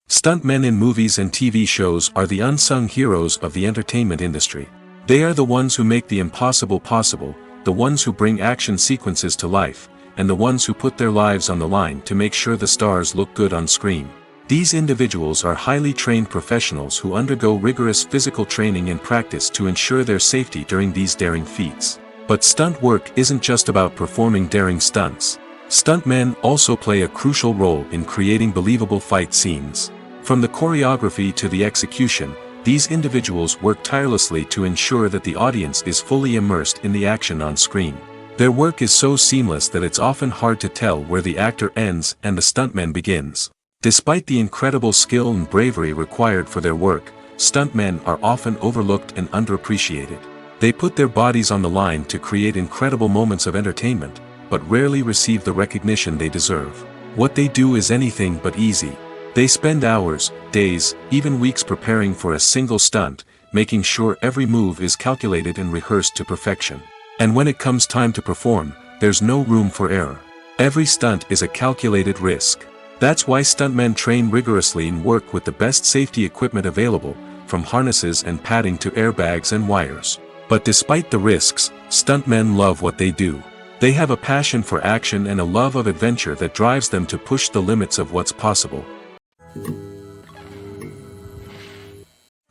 Stuntmen in movies and TV shows are the unsung heroes of the entertainment industry. They are the ones who make the impossible possible, the ones who bring action sequences to life, and the ones who put their lives on the line to make sure the stars look good on screen. These individuals are highly trained professionals who undergo rigorous physical training and practice to ensure their safety during these daring feats. But stunt work isn't just about performing daring stunts. Stuntmen also play a crucial role in creating believable fight scenes. From the choreography to the execution, these individuals work tirelessly to ensure that the audience is fully immersed in the action on screen. Their work is so seamless that it's often hard to tell where the actor ends and the stuntman begins. Despite the incredible skill and bravery required for their work, stuntmen are often overlooked and underappreciated. They put their bodies on the line to create incredible moments of entertainment, but rarely receive the recognition they deserve. What they do is anything but easy. They spend hours, days, even weeks preparing for a single stunt, making sure every move is calculated and rehearsed to perfection. And when it comes time to perform, there's no room for error. Every stunt is a calculated risk. That's why stuntmen train rigorously and work with the best safety equipment available, from harnesses and padding to airbags and wires. But despite the risks, stuntmen love what they do. They have a passion for action and a love of adventure that drives them to push the limits of what's possible.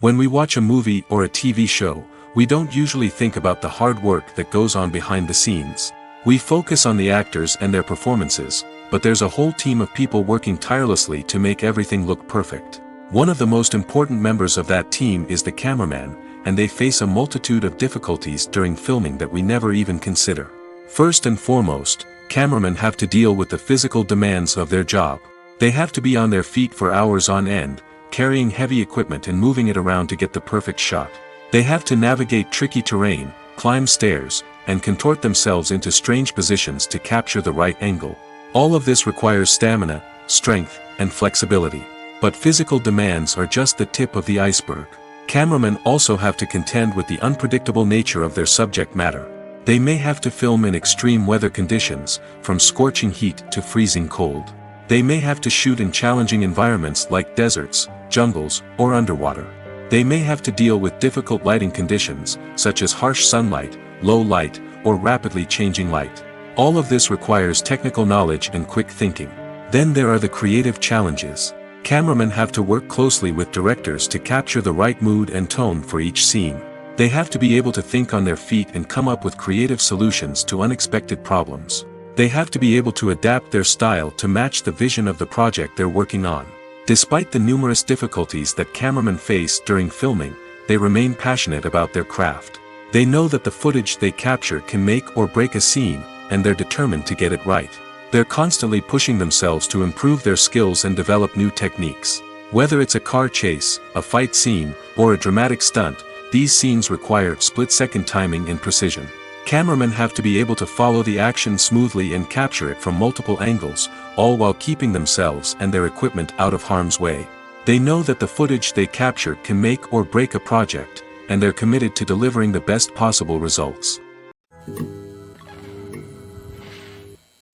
When we watch a movie or a TV show, we don't usually think about the hard work that goes on behind the scenes. We focus on the actors and their performances, but there's a whole team of people working tirelessly to make everything look perfect. One of the most important members of that team is the cameraman, and they face a multitude of difficulties during filming that we never even consider. First and foremost, cameramen have to deal with the physical demands of their job. They have to be on their feet for hours on end, carrying heavy equipment and moving it around to get the perfect shot. They have to navigate tricky terrain, climb stairs, and contort themselves into strange positions to capture the right angle. All of this requires stamina, strength, and flexibility. But physical demands are just the tip of the iceberg. Cameramen also have to contend with the unpredictable nature of their subject matter. They may have to film in extreme weather conditions, from scorching heat to freezing cold. They may have to shoot in challenging environments like deserts, jungles, or underwater. They may have to deal with difficult lighting conditions, such as harsh sunlight, low light, or rapidly changing light. All of this requires technical knowledge and quick thinking. Then there are the creative challenges. Cameramen have to work closely with directors to capture the right mood and tone for each scene. They have to be able to think on their feet and come up with creative solutions to unexpected problems. They have to be able to adapt their style to match the vision of the project they're working on. Despite the numerous difficulties that cameramen face during filming, they remain passionate about their craft. They know that the footage they capture can make or break a scene, and they're determined to get it right. They're constantly pushing themselves to improve their skills and develop new techniques. Whether it's a car chase, a fight scene, or a dramatic stunt, these scenes require split-second timing and precision. Cameramen have to be able to follow the action smoothly and capture it from multiple angles, all while keeping themselves and their equipment out of harm's way. They know that the footage they capture can make or break a project, and they're committed to delivering the best possible results.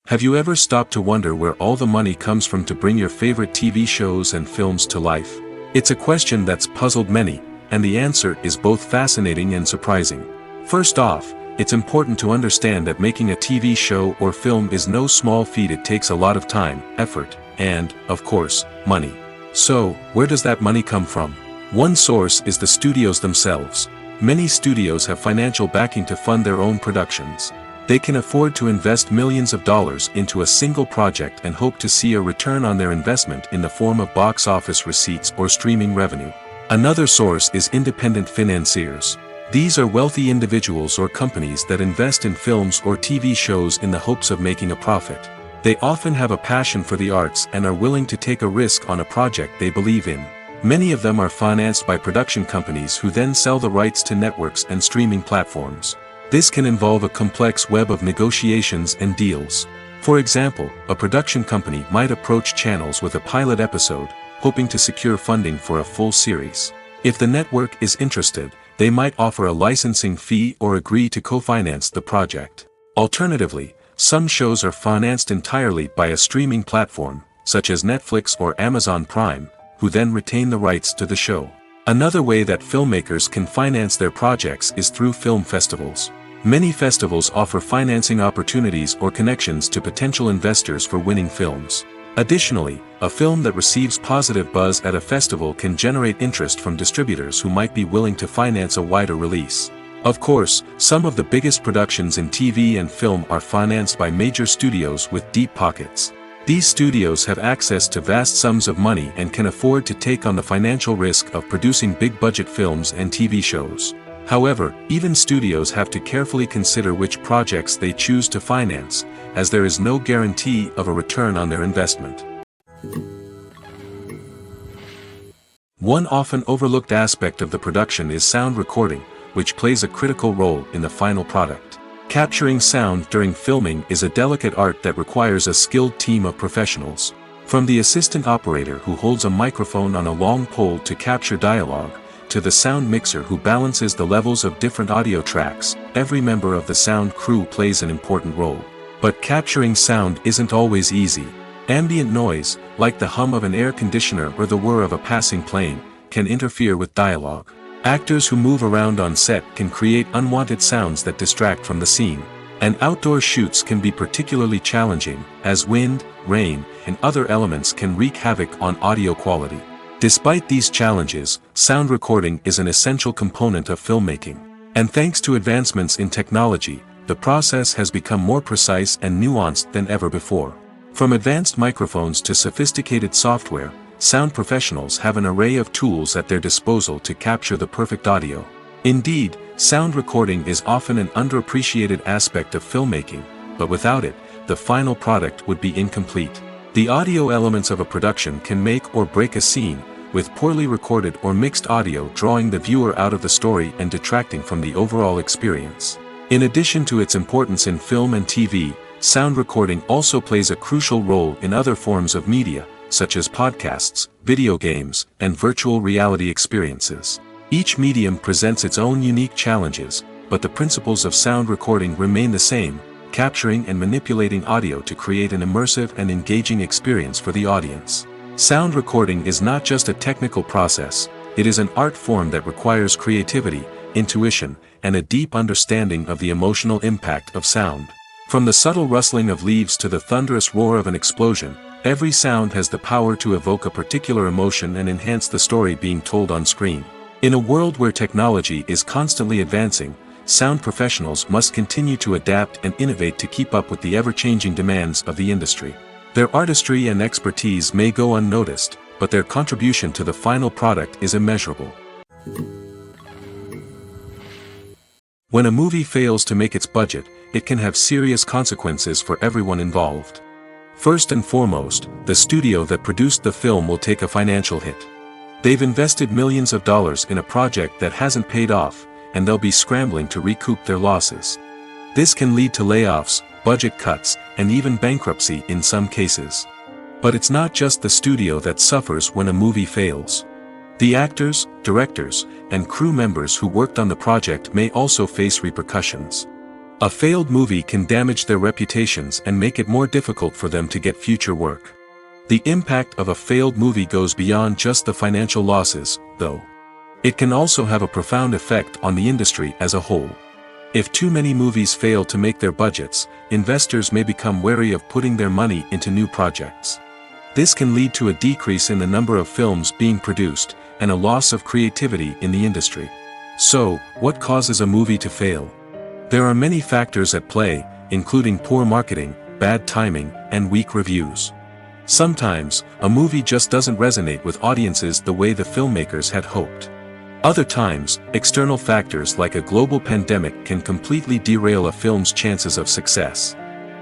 Have you ever stopped to wonder where all the money comes from to bring your favorite TV shows and films to life? It's a question that's puzzled many, and the answer is both fascinating and surprising. First off, it's important to understand that making a TV show or film is no small feat. It takes a lot of time, effort, and, of course, money. So, where does that money come from? One source is the studios themselves. Many studios have financial backing to fund their own productions. They can afford to invest millions of dollars into a single project and hope to see a return on their investment in the form of box office receipts or streaming revenue. Another source is independent financiers. These are wealthy individuals or companies that invest in films or TV shows in the hopes of making a profit. They often have a passion for the arts and are willing to take a risk on a project they believe in. Many of them are financed by production companies who then sell the rights to networks and streaming platforms. This can involve a complex web of negotiations and deals. For example, a production company might approach channels with a pilot episode, hoping to secure funding for a full series. If the network is interested, they might offer a licensing fee or agree to co-finance the project. Alternatively, some shows are financed entirely by a streaming platform, such as Netflix or Amazon Prime, who then retain the rights to the show. Another way that filmmakers can finance their projects is through film festivals. Many festivals offer financing opportunities or connections to potential investors for winning films. Additionally, a film that receives positive buzz at a festival can generate interest from distributors who might be willing to finance a wider release. Of course, some of the biggest productions in TV and film are financed by major studios with deep pockets. These studios have access to vast sums of money and can afford to take on the financial risk of producing big-budget films and TV shows. However, even studios have to carefully consider which projects they choose to finance, as there is no guarantee of a return on their investment. One often overlooked aspect of the production is sound recording, which plays a critical role in the final product. Capturing sound during filming is a delicate art that requires a skilled team of professionals. From the assistant operator who holds a microphone on a long pole to capture dialogue, to the sound mixer who balances the levels of different audio tracks, every member of the sound crew plays an important role. But capturing sound isn't always easy. Ambient noise, like the hum of an air conditioner or the whir of a passing plane, can interfere with dialogue. Actors who move around on set can create unwanted sounds that distract from the scene. And outdoor shoots can be particularly challenging, as wind, rain, and other elements can wreak havoc on audio quality. Despite these challenges, sound recording is an essential component of filmmaking. And thanks to advancements in technology, the process has become more precise and nuanced than ever before. From advanced microphones to sophisticated software, sound professionals have an array of tools at their disposal to capture the perfect audio. Indeed, sound recording is often an underappreciated aspect of filmmaking, but without it, the final product would be incomplete. The audio elements of a production can make or break a scene, with poorly recorded or mixed audio drawing the viewer out of the story and detracting from the overall experience. In addition to its importance in film and TV, sound recording also plays a crucial role in other forms of media, such as podcasts, video games, and virtual reality experiences. Each medium presents its own unique challenges, but the principles of sound recording remain the same, capturing and manipulating audio to create an immersive and engaging experience for the audience. Sound recording is not just a technical process, it is an art form that requires creativity, intuition, and a deep understanding of the emotional impact of sound. From the subtle rustling of leaves to the thunderous roar of an explosion, every sound has the power to evoke a particular emotion and enhance the story being told on screen. In a world where technology is constantly advancing, sound professionals must continue to adapt and innovate to keep up with the ever-changing demands of the industry. Their artistry and expertise may go unnoticed, but their contribution to the final product is immeasurable. When a movie fails to make its budget, it can have serious consequences for everyone involved. First and foremost, the studio that produced the film will take a financial hit. They've invested millions of dollars in a project that hasn't paid off, and they'll be scrambling to recoup their losses. This can lead to layoffs, budget cuts, and even bankruptcy in some cases. But it's not just the studio that suffers when a movie fails. The actors, directors, and crew members who worked on the project may also face repercussions. A failed movie can damage their reputations and make it more difficult for them to get future work. The impact of a failed movie goes beyond just the financial losses, though. It can also have a profound effect on the industry as a whole. If too many movies fail to make their budgets, investors may become wary of putting their money into new projects. This can lead to a decrease in the number of films being produced, and a loss of creativity in the industry. So, what causes a movie to fail? There are many factors at play, including poor marketing, bad timing, and weak reviews. Sometimes, a movie just doesn't resonate with audiences the way the filmmakers had hoped. Other times, external factors like a global pandemic can completely derail a film's chances of success.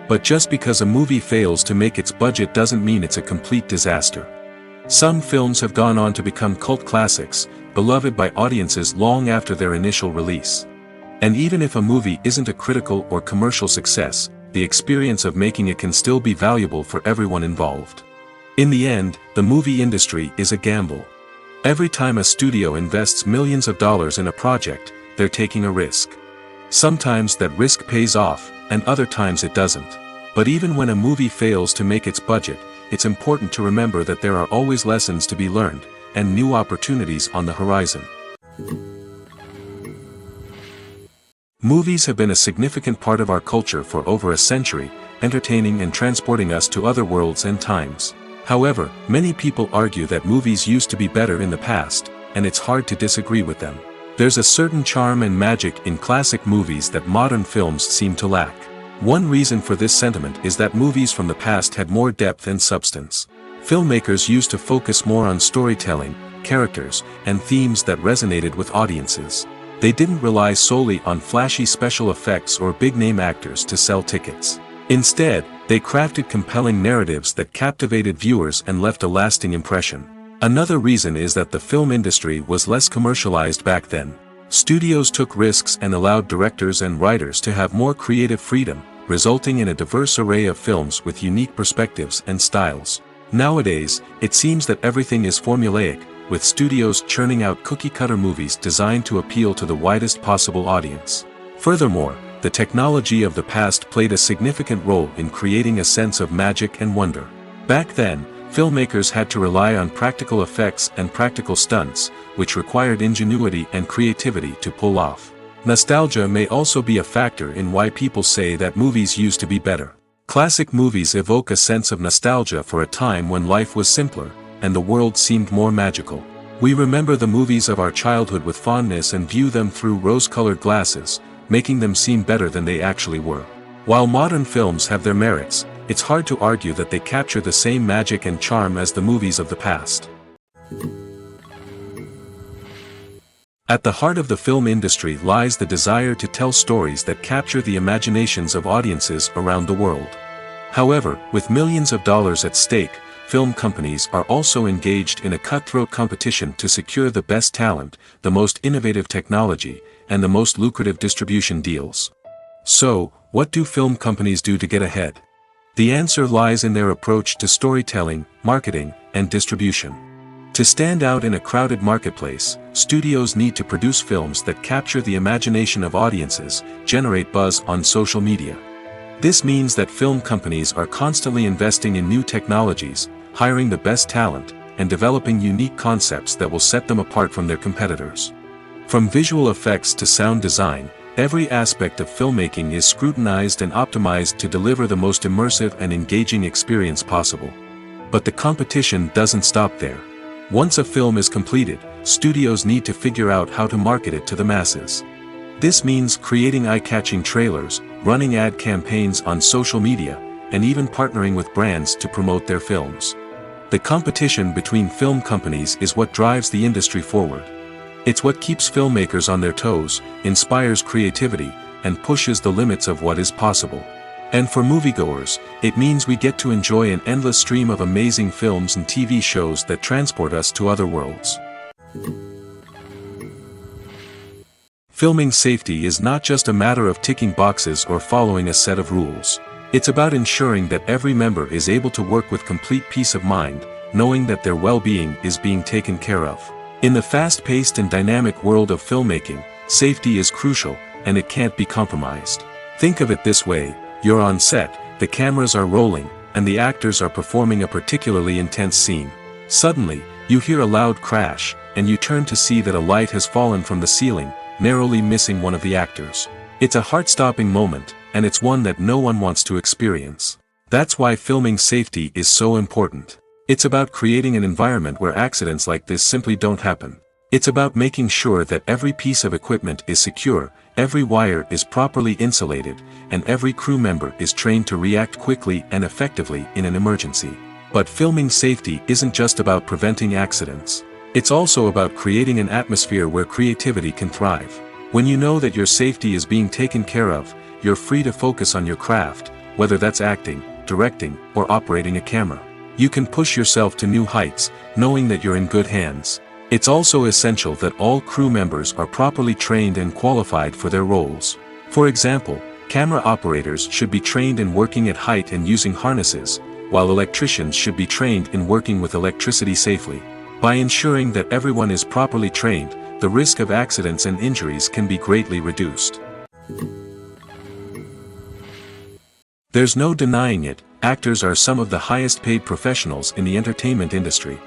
But just because a movie fails to make its budget doesn't mean it's a complete disaster. Some films have gone on to become cult classics, beloved by audiences long after their initial release. And even if a movie isn't a critical or commercial success, the experience of making it can still be valuable for everyone involved. In the end, the movie industry is a gamble. Every time a studio invests millions of dollars in a project, they're taking a risk. Sometimes that risk pays off, and other times it doesn't. But even when a movie fails to make its budget, it's important to remember that there are always lessons to be learned, and new opportunities on the horizon. Movies have been a significant part of our culture for over a century, entertaining and transporting us to other worlds and times. However, many people argue that movies used to be better in the past, and it's hard to disagree with them. There's a certain charm and magic in classic movies that modern films seem to lack. One reason for this sentiment is that movies from the past had more depth and substance. Filmmakers used to focus more on storytelling, characters, and themes that resonated with audiences. They didn't rely solely on flashy special effects or big-name actors to sell tickets. Instead, they crafted compelling narratives that captivated viewers and left a lasting impression. Another reason is that the film industry was less commercialized back then. Studios took risks and allowed directors and writers to have more creative freedom, resulting in a diverse array of films with unique perspectives and styles. Nowadays, it seems that everything is formulaic, with studios churning out cookie-cutter movies designed to appeal to the widest possible audience. Furthermore, the technology of the past played a significant role in creating a sense of magic and wonder. Back then, filmmakers had to rely on practical effects and practical stunts, which required ingenuity and creativity to pull off. Nostalgia may also be a factor in why people say that movies used to be better. Classic movies evoke a sense of nostalgia for a time when life was simpler, and the world seemed more magical. We remember the movies of our childhood with fondness and view them through rose-colored glasses, making them seem better than they actually were. While modern films have their merits, it's hard to argue that they capture the same magic and charm as the movies of the past. At the heart of the film industry lies the desire to tell stories that capture the imaginations of audiences around the world. However, with millions of dollars at stake, film companies are also engaged in a cutthroat competition to secure the best talent, the most innovative technology, and the most lucrative distribution deals. So, what do film companies do to get ahead? The answer lies in their approach to storytelling, marketing, and distribution. To stand out in a crowded marketplace, studios need to produce films that capture the imagination of audiences, generate buzz on social media. This means that film companies are constantly investing in new technologies, hiring the best talent, and developing unique concepts that will set them apart from their competitors. From visual effects to sound design, every aspect of filmmaking is scrutinized and optimized to deliver the most immersive and engaging experience possible. But the competition doesn't stop there. Once a film is completed, studios need to figure out how to market it to the masses. This means creating eye-catching trailers, running ad campaigns on social media, and even partnering with brands to promote their films. The competition between film companies is what drives the industry forward. It's what keeps filmmakers on their toes, inspires creativity, and pushes the limits of what is possible. And for moviegoers, it means we get to enjoy an endless stream of amazing films and TV shows that transport us to other worlds. Filming safety is not just a matter of ticking boxes or following a set of rules. It's about ensuring that every member is able to work with complete peace of mind, knowing that their well-being is being taken care of. In the fast-paced and dynamic world of filmmaking, safety is crucial, and it can't be compromised. Think of it this way: you're on set, the cameras are rolling, and the actors are performing a particularly intense scene. Suddenly, you hear a loud crash, and you turn to see that a light has fallen from the ceiling, narrowly missing one of the actors. It's a heart-stopping moment, and it's one that no one wants to experience. That's why filming safety is so important. It's about creating an environment where accidents like this simply don't happen. It's about making sure that every piece of equipment is secure, every wire is properly insulated, and every crew member is trained to react quickly and effectively in an emergency. But filming safety isn't just about preventing accidents. It's also about creating an atmosphere where creativity can thrive. When you know that your safety is being taken care of, you're free to focus on your craft, whether that's acting, directing, or operating a camera. You can push yourself to new heights, knowing that you're in good hands. It's also essential that all crew members are properly trained and qualified for their roles. For example, camera operators should be trained in working at height and using harnesses, while electricians should be trained in working with electricity safely. By ensuring that everyone is properly trained, the risk of accidents and injuries can be greatly reduced. There's no denying it, actors are some of the highest paid professionals in the entertainment industry.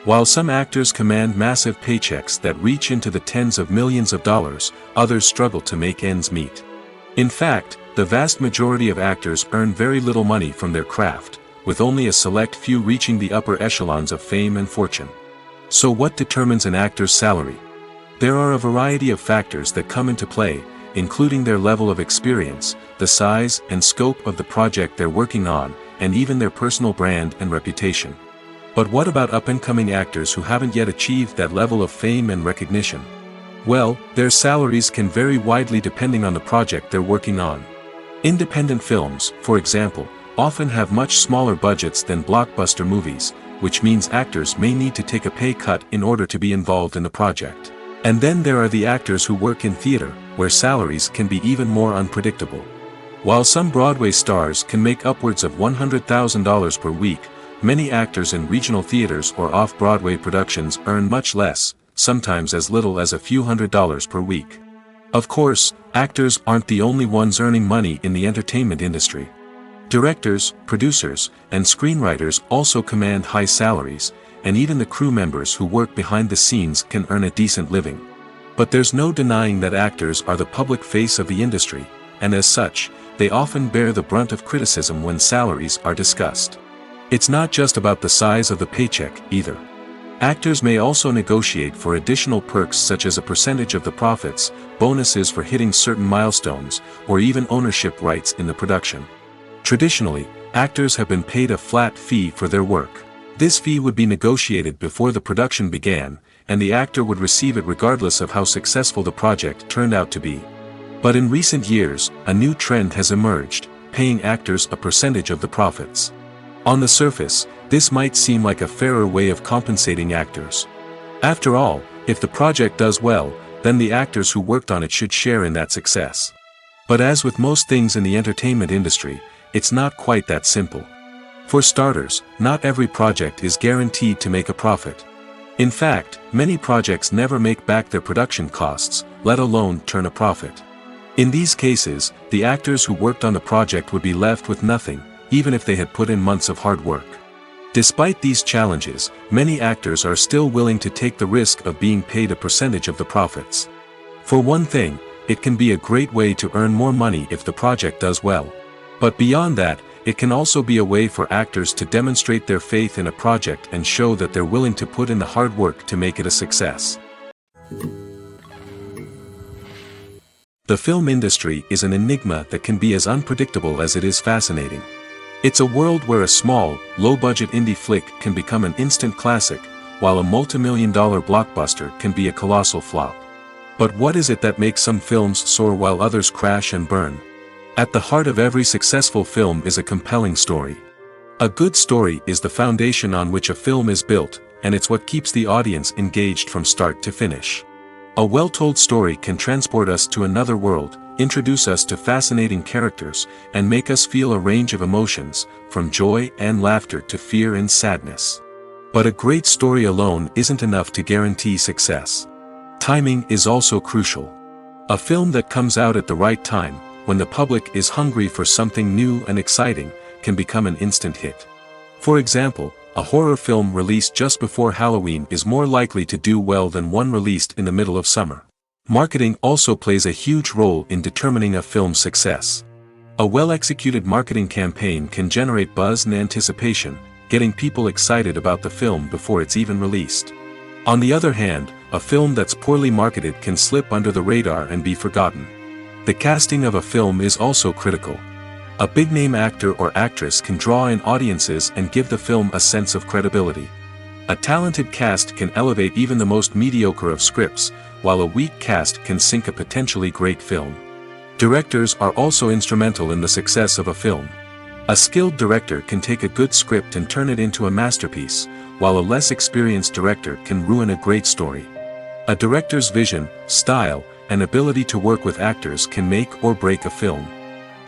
While some actors command massive paychecks that reach into the tens of millions of dollars, others struggle to make ends meet. In fact, the vast majority of actors earn very little money from their craft, with only a select few reaching the upper echelons of fame and fortune. So what determines an actor's salary? There are a variety of factors that come into play, including their level of experience, the size and scope of the project they're working on, and even their personal brand and reputation. But what about up-and-coming actors who haven't yet achieved that level of fame and recognition? Well, their salaries can vary widely depending on the project they're working on. Independent films, for example, often have much smaller budgets than blockbuster movies, which means actors may need to take a pay cut in order to be involved in the project. And then there are the actors who work in theater, where salaries can be even more unpredictable. While some Broadway stars can make upwards of $100,000 per week, many actors in regional theaters or off-Broadway productions earn much less, sometimes as little as a few $100s per week. Of course, actors aren't the only ones earning money in the entertainment industry. Directors, producers, and screenwriters also command high salaries, and even the crew members who work behind the scenes can earn a decent living. But there's no denying that actors are the public face of the industry, and as such, they often bear the brunt of criticism when salaries are discussed. It's not just about the size of the paycheck, either. Actors may also negotiate for additional perks such as a percentage of the profits, bonuses for hitting certain milestones, or even ownership rights in the production. Traditionally, actors have been paid a flat fee for their work. This fee would be negotiated before the production began, and the actor would receive it regardless of how successful the project turned out to be. But in recent years, a new trend has emerged, paying actors a percentage of the profits. On the surface, this might seem like a fairer way of compensating actors. After all, if the project does well, then the actors who worked on it should share in that success. But as with most things in the entertainment industry, it's not quite that simple. For starters, not every project is guaranteed to make a profit. In fact, many projects never make back their production costs, let alone turn a profit. In these cases, the actors who worked on the project would be left with nothing, even if they had put in months of hard work. Despite these challenges, many actors are still willing to take the risk of being paid a percentage of the profits. For one thing, it can be a great way to earn more money if the project does well. But beyond that, it can also be a way for actors to demonstrate their faith in a project and show that they're willing to put in the hard work to make it a success. The film industry is an enigma that can be as unpredictable as it is fascinating. It's a world where a small, low-budget indie flick can become an instant classic, while a multi-million-dollar blockbuster can be a colossal flop. But what is it that makes some films soar while others crash and burn? At the heart of every successful film is a compelling story. A good story is the foundation on which a film is built, and it's what keeps the audience engaged from start to finish. A well-told story can transport us to another world, introduce us to fascinating characters, and make us feel a range of emotions, from joy and laughter to fear and sadness. But a great story alone isn't enough to guarantee success. Timing is also crucial. A film that comes out at the right time, when the public is hungry for something new and exciting, can become an instant hit. For example, a horror film released just before Halloween is more likely to do well than one released in the middle of summer. Marketing also plays a huge role in determining a film's success. A well-executed marketing campaign can generate buzz and anticipation, getting people excited about the film before it's even released. On the other hand, a film that's poorly marketed can slip under the radar and be forgotten. The casting of a film is also critical. A big-name actor or actress can draw in audiences and give the film a sense of credibility. A talented cast can elevate even the most mediocre of scripts, while a weak cast can sink a potentially great film. Directors are also instrumental in the success of a film. A skilled director can take a good script and turn it into a masterpiece, while a less experienced director can ruin a great story. A director's vision, style, and ability to work with actors can make or break a film.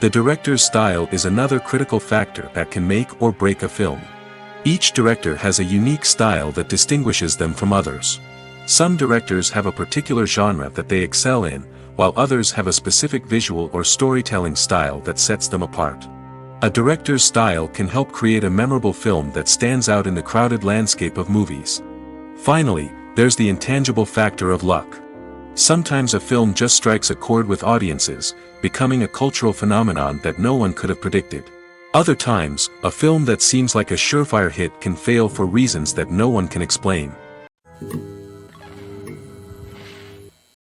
The director's style is another critical factor that can make or break a film. Each director has a unique style that distinguishes them from others. Some directors have a particular genre that they excel in, while others have a specific visual or storytelling style that sets them apart. A director's style can help create a memorable film that stands out in the crowded landscape of movies. Finally, there's the intangible factor of luck. Sometimes a film just strikes a chord with audiences, becoming a cultural phenomenon that no one could have predicted. Other times, a film that seems like a surefire hit can fail for reasons that no one can explain.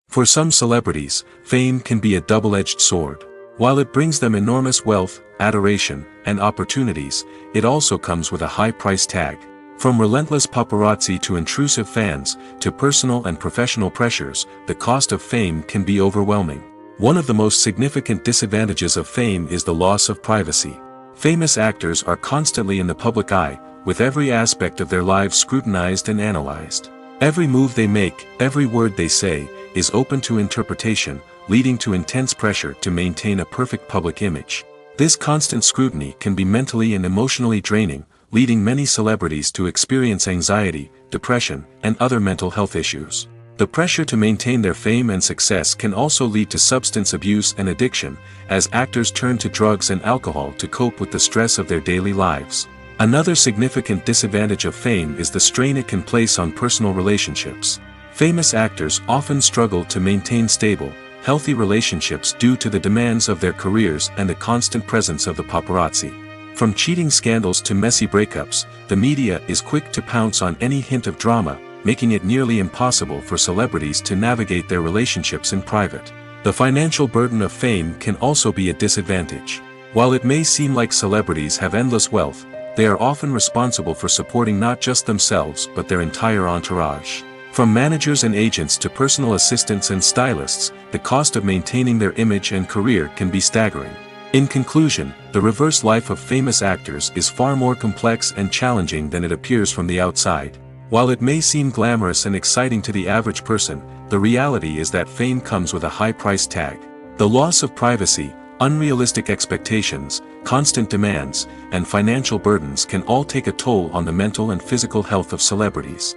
For some celebrities, fame can be a double-edged sword. While it brings them enormous wealth, adoration, and opportunities, it also comes with a high price tag. From relentless paparazzi to intrusive fans, to personal and professional pressures, the cost of fame can be overwhelming. One of the most significant disadvantages of fame is the loss of privacy. Famous actors are constantly in the public eye, with every aspect of their lives scrutinized and analyzed. Every move they make, every word they say, is open to interpretation, leading to intense pressure to maintain a perfect public image. This constant scrutiny can be mentally and emotionally draining, leading many celebrities to experience anxiety, depression, and other mental health issues. The pressure to maintain their fame and success can also lead to substance abuse and addiction, as actors turn to drugs and alcohol to cope with the stress of their daily lives. Another significant disadvantage of fame is the strain it can place on personal relationships. Famous actors often struggle to maintain stable, healthy relationships due to the demands of their careers and the constant presence of the paparazzi. From cheating scandals to messy breakups, the media is quick to pounce on any hint of drama, making it nearly impossible for celebrities to navigate their relationships in private. The financial burden of fame can also be a disadvantage. While it may seem like celebrities have endless wealth, they are often responsible for supporting not just themselves but their entire entourage. From managers and agents to personal assistants and stylists, the cost of maintaining their image and career can be staggering. In conclusion, the reverse life of famous actors is far more complex and challenging than it appears from the outside. While it may seem glamorous and exciting to the average person, the reality is that fame comes with a high price tag. The loss of privacy, unrealistic expectations, constant demands, and financial burdens can all take a toll on the mental and physical health of celebrities.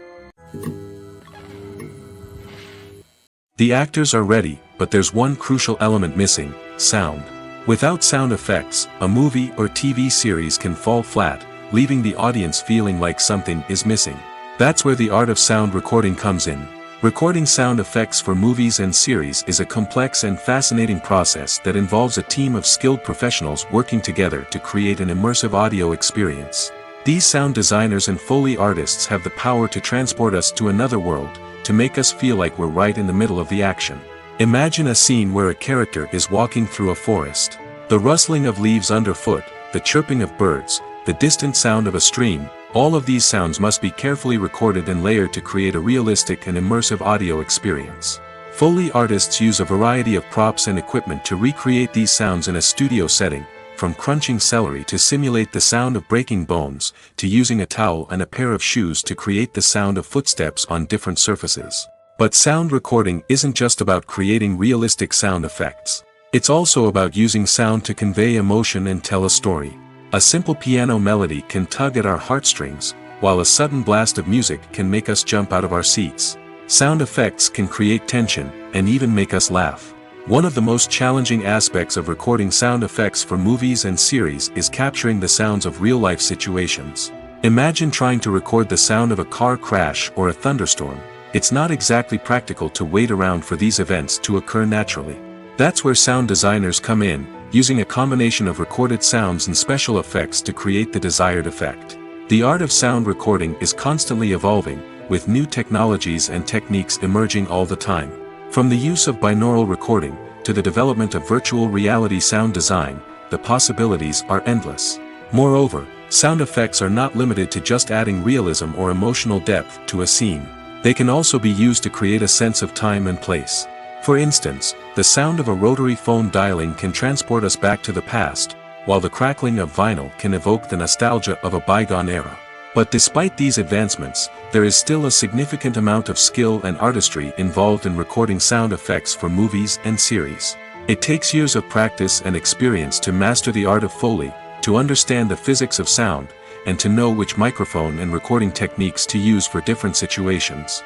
The actors are ready, but there's one crucial element missing: sound. Without sound effects, a movie or TV series can fall flat, leaving the audience feeling like something is missing. That's where the art of sound recording comes in. Recording sound effects for movies and series is a complex and fascinating process that involves a team of skilled professionals working together to create an immersive audio experience. These sound designers and Foley artists have the power to transport us to another world, to make us feel like we're right in the middle of the action. Imagine a scene where a character is walking through a forest. The rustling of leaves underfoot, the chirping of birds, the distant sound of a stream, all of these sounds must be carefully recorded and layered to create a realistic and immersive audio experience. Foley artists use a variety of props and equipment to recreate these sounds in a studio setting, from crunching celery to simulate the sound of breaking bones, to using a towel and a pair of shoes to create the sound of footsteps on different surfaces. But sound recording isn't just about creating realistic sound effects. It's also about using sound to convey emotion and tell a story. A simple piano melody can tug at our heartstrings, while a sudden blast of music can make us jump out of our seats. Sound effects can create tension, and even make us laugh. One of the most challenging aspects of recording sound effects for movies and series is capturing the sounds of real-life situations. Imagine trying to record the sound of a car crash or a thunderstorm. It's not exactly practical to wait around for these events to occur naturally. That's where sound designers come in, using a combination of recorded sounds and special effects to create the desired effect. The art of sound recording is constantly evolving, with new technologies and techniques emerging all the time. From the use of binaural recording, to the development of virtual reality sound design, the possibilities are endless. Moreover, sound effects are not limited to just adding realism or emotional depth to a scene. They can also be used to create a sense of time and place. For instance, the sound of a rotary phone dialing can transport us back to the past, while the crackling of vinyl can evoke the nostalgia of a bygone era. But despite these advancements, there is still a significant amount of skill and artistry involved in recording sound effects for movies and series. It takes years of practice and experience to master the art of Foley, to understand the physics of sound, and to know which microphone and recording techniques to use for different situations.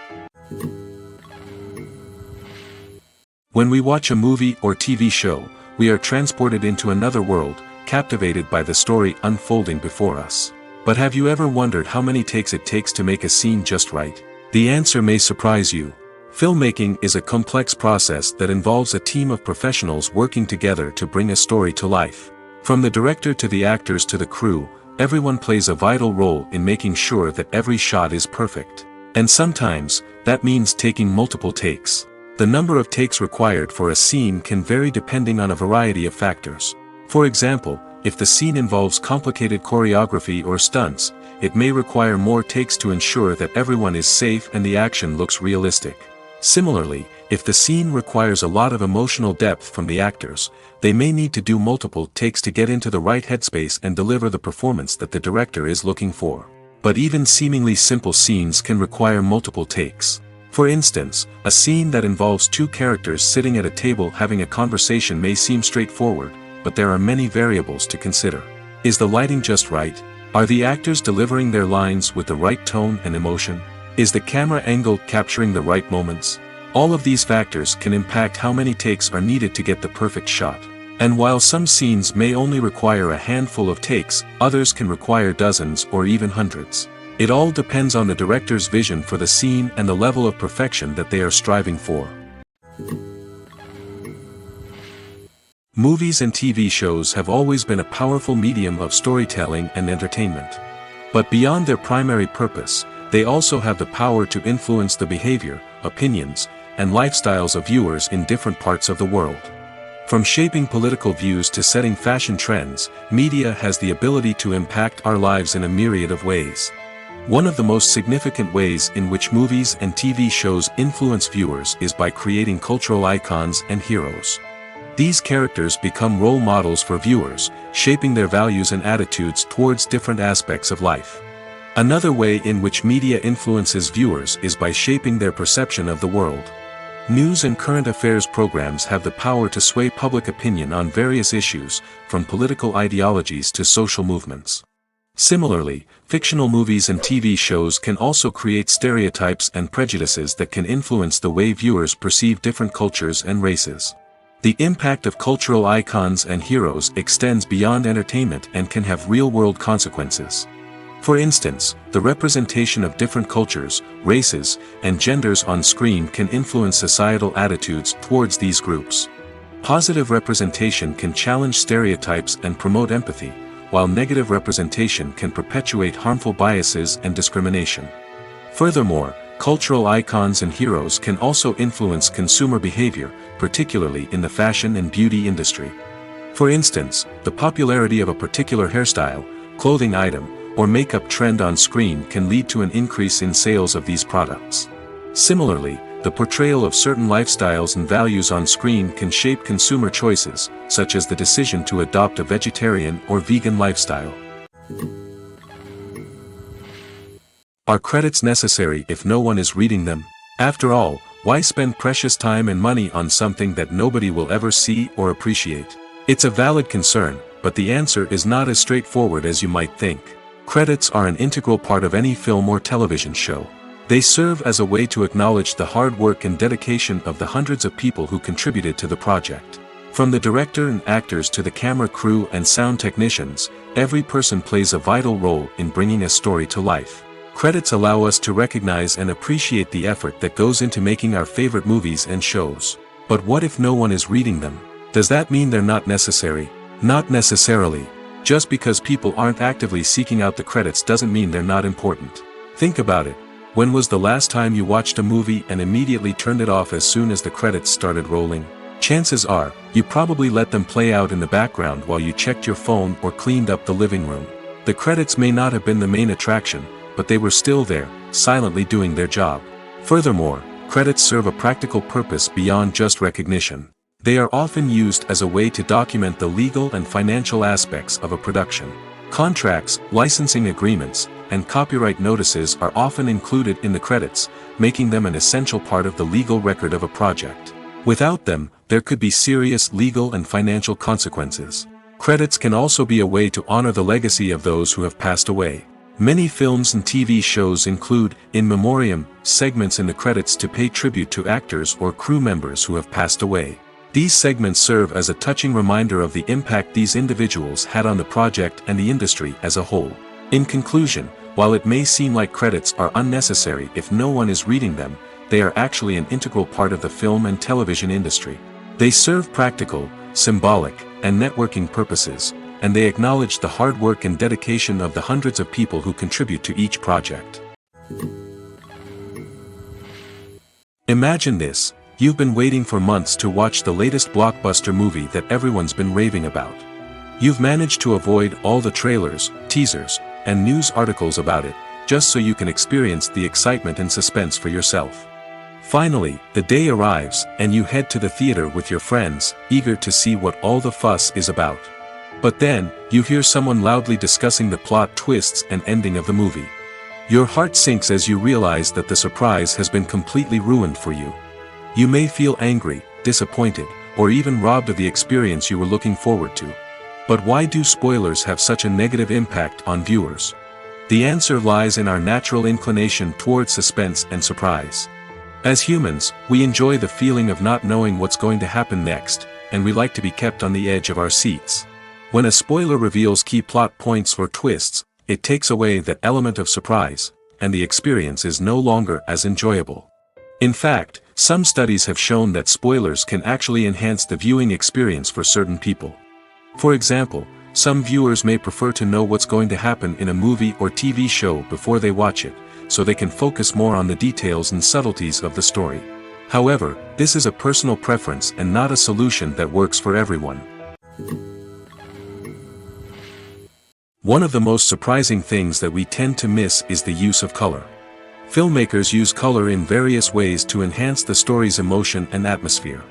When we watch a movie or TV show, we are transported into another world, captivated by the story unfolding before us. But have you ever wondered how many takes it takes to make a scene just right? The answer may surprise you. Filmmaking is a complex process that involves a team of professionals working together to bring a story to life. From the director to the actors to the crew, everyone plays a vital role in making sure that every shot is perfect. And sometimes, that means taking multiple takes. The number of takes required for a scene can vary depending on a variety of factors. For example, if the scene involves complicated choreography or stunts, it may require more takes to ensure that everyone is safe and the action looks realistic. Similarly, if the scene requires a lot of emotional depth from the actors, they may need to do multiple takes to get into the right headspace and deliver the performance that the director is looking for. But even seemingly simple scenes can require multiple takes. For instance, a scene that involves two characters sitting at a table having a conversation may seem straightforward, but there are many variables to consider. Is the lighting just right? Are the actors delivering their lines with the right tone and emotion? Is the camera angle capturing the right moments? All of these factors can impact how many takes are needed to get the perfect shot. And while some scenes may only require a handful of takes, others can require dozens or even hundreds. It all depends on the director's vision for the scene and the level of perfection that they are striving for. Movies and TV shows have always been a powerful medium of storytelling and entertainment. But beyond their primary purpose, they also have the power to influence the behavior, opinions, and lifestyles of viewers in different parts of the world. From shaping political views to setting fashion trends, media has the ability to impact our lives in a myriad of ways. One of the most significant ways in which movies and TV shows influence viewers is by creating cultural icons and heroes. These characters become role models for viewers, shaping their values and attitudes towards different aspects of life. Another way in which media influences viewers is by shaping their perception of the world. News and current affairs programs have the power to sway public opinion on various issues, from political ideologies to social movements. Similarly, fictional movies and TV shows can also create stereotypes and prejudices that can influence the way viewers perceive different cultures and races. The impact of cultural icons and heroes extends beyond entertainment and can have real-world consequences. For instance, the representation of different cultures, races, and genders on screen can influence societal attitudes towards these groups. Positive representation can challenge stereotypes and promote empathy, while negative representation can perpetuate harmful biases and discrimination. Furthermore, cultural icons and heroes can also influence consumer behavior, particularly in the fashion and beauty industry. For instance, the popularity of a particular hairstyle, clothing item, or makeup trend on screen can lead to an increase in sales of these products. Similarly, the portrayal of certain lifestyles and values on screen can shape consumer choices, such as the decision to adopt a vegetarian or vegan lifestyle. Are credits necessary if no one is reading them? After all, why spend precious time and money on something that nobody will ever see or appreciate? It's a valid concern, but the answer is not as straightforward as you might think. Credits are an integral part of any film or television show. They serve as a way to acknowledge the hard work and dedication of the hundreds of people who contributed to the project. From the director and actors to the camera crew and sound technicians, every person plays a vital role in bringing a story to life. Credits allow us to recognize and appreciate the effort that goes into making our favorite movies and shows. But what if no one is reading them? Does that mean they're not necessary? Not necessarily. Just because people aren't actively seeking out the credits doesn't mean they're not important. Think about it. When was the last time you watched a movie and immediately turned it off as soon as the credits started rolling? Chances are, you probably let them play out in the background while you checked your phone or cleaned up the living room. The credits may not have been the main attraction, but they were still there, silently doing their job. Furthermore, credits serve a practical purpose beyond just recognition. They are often used as a way to document the legal and financial aspects of a production. Contracts, licensing agreements, and copyright notices are often included in the credits, making them an essential part of the legal record of a project. Without them, there could be serious legal and financial consequences. Credits can also be a way to honor the legacy of those who have passed away. Many films and TV shows include, in memoriam, segments in the credits to pay tribute to actors or crew members who have passed away. These segments serve as a touching reminder of the impact these individuals had on the project and the industry as a whole. In conclusion, While it may seem like credits are unnecessary if no one is reading them, they are actually an integral part of the film and television industry. They serve practical, symbolic, and networking purposes, and they acknowledge the hard work and dedication of the hundreds of people who contribute to each project. Imagine this: you've been waiting for months to watch the latest blockbuster movie that everyone's been raving about. You've managed to avoid all the trailers, teasers, and news articles about it, just so you can experience the excitement and suspense for yourself. Finally, the day arrives, and you head to the theater with your friends, eager to see what all the fuss is about. But then, you hear someone loudly discussing the plot twists and ending of the movie. Your heart sinks as you realize that the surprise has been completely ruined for you. You may feel angry, disappointed, or even robbed of the experience you were looking forward to. But why do spoilers have such a negative impact on viewers? The answer lies in our natural inclination towards suspense and surprise. As humans, we enjoy the feeling of not knowing what's going to happen next, and we like to be kept on the edge of our seats. When a spoiler reveals key plot points or twists, it takes away that element of surprise, and the experience is no longer as enjoyable. In fact, some studies have shown that spoilers can actually enhance the viewing experience for certain people. For example, some viewers may prefer to know what's going to happen in a movie or TV show before they watch it, so they can focus more on the details and subtleties of the story. However, this is a personal preference and not a solution that works for everyone. One of the most surprising things that we tend to miss is the use of color. Filmmakers use color in various ways to enhance the story's emotion and atmosphere.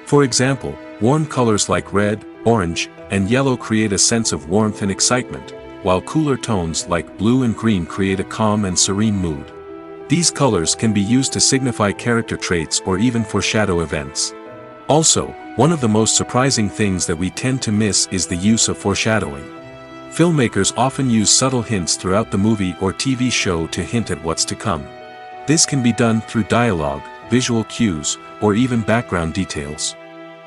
For example, warm colors like red, orange, and yellow create a sense of warmth and excitement, while cooler tones like blue and green create a calm and serene mood. These colors can be used to signify character traits or even foreshadow events. Also, one of the most surprising things that we tend to miss is the use of foreshadowing. Filmmakers often use subtle hints throughout the movie or TV show to hint at what's to come. This can be done through dialogue, visual cues, or even background details.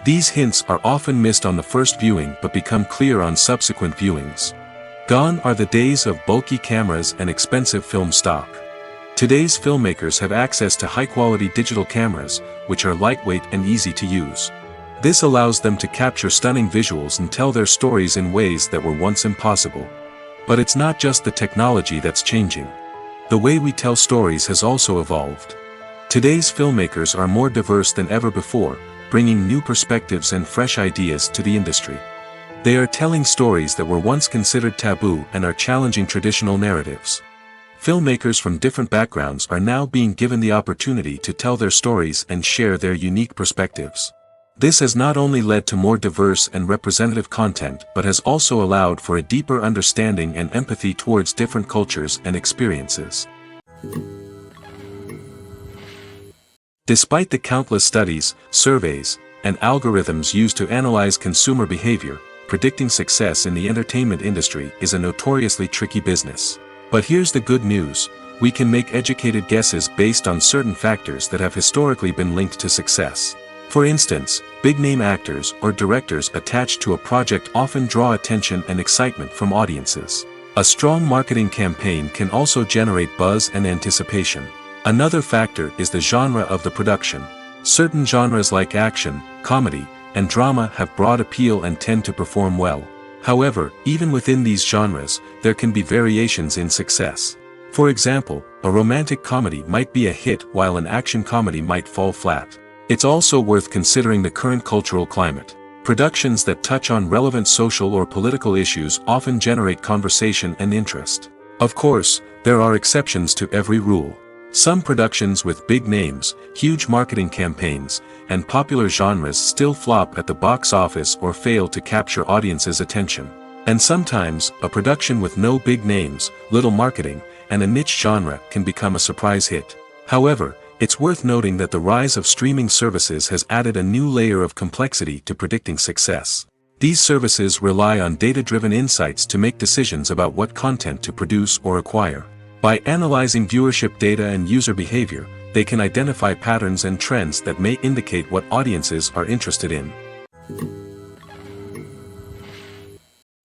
These hints are often missed on the first viewing but become clear on subsequent viewings. Gone are the days of bulky cameras and expensive film stock. Today's filmmakers have access to high-quality digital cameras, which are lightweight and easy to use. This allows them to capture stunning visuals and tell their stories in ways that were once impossible. But it's not just the technology that's changing. The way we tell stories has also evolved. Today's filmmakers are more diverse than ever before, bringing new perspectives and fresh ideas to the industry. They are telling stories that were once considered taboo and are challenging traditional narratives. Filmmakers from different backgrounds are now being given the opportunity to tell their stories and share their unique perspectives. This has not only led to more diverse and representative content but has also allowed for a deeper understanding and empathy towards different cultures and experiences. Despite the countless studies, surveys, and algorithms used to analyze consumer behavior, predicting success in the entertainment industry is a notoriously tricky business. But here's the good news: we can make educated guesses based on certain factors that have historically been linked to success. For instance, big-name actors or directors attached to a project often draw attention and excitement from audiences. A strong marketing campaign can also generate buzz and anticipation. Another factor is the genre of the production. Certain genres like action, comedy, and drama have broad appeal and tend to perform well. However, even within these genres, there can be variations in success. For example, a romantic comedy might be a hit while an action comedy might fall flat. It's also worth considering the current cultural climate. Productions that touch on relevant social or political issues often generate conversation and interest. Of course, there are exceptions to every rule. Some productions with big names, huge marketing campaigns, and popular genres still flop at the box office or fail to capture audiences' attention. And sometimes, a production with no big names, little marketing, and a niche genre can become a surprise hit. However, it's worth noting that the rise of streaming services has added a new layer of complexity to predicting success. These services rely on data-driven insights to make decisions about what content to produce or acquire. By analyzing viewership data and user behavior, they can identify patterns and trends that may indicate what audiences are interested in.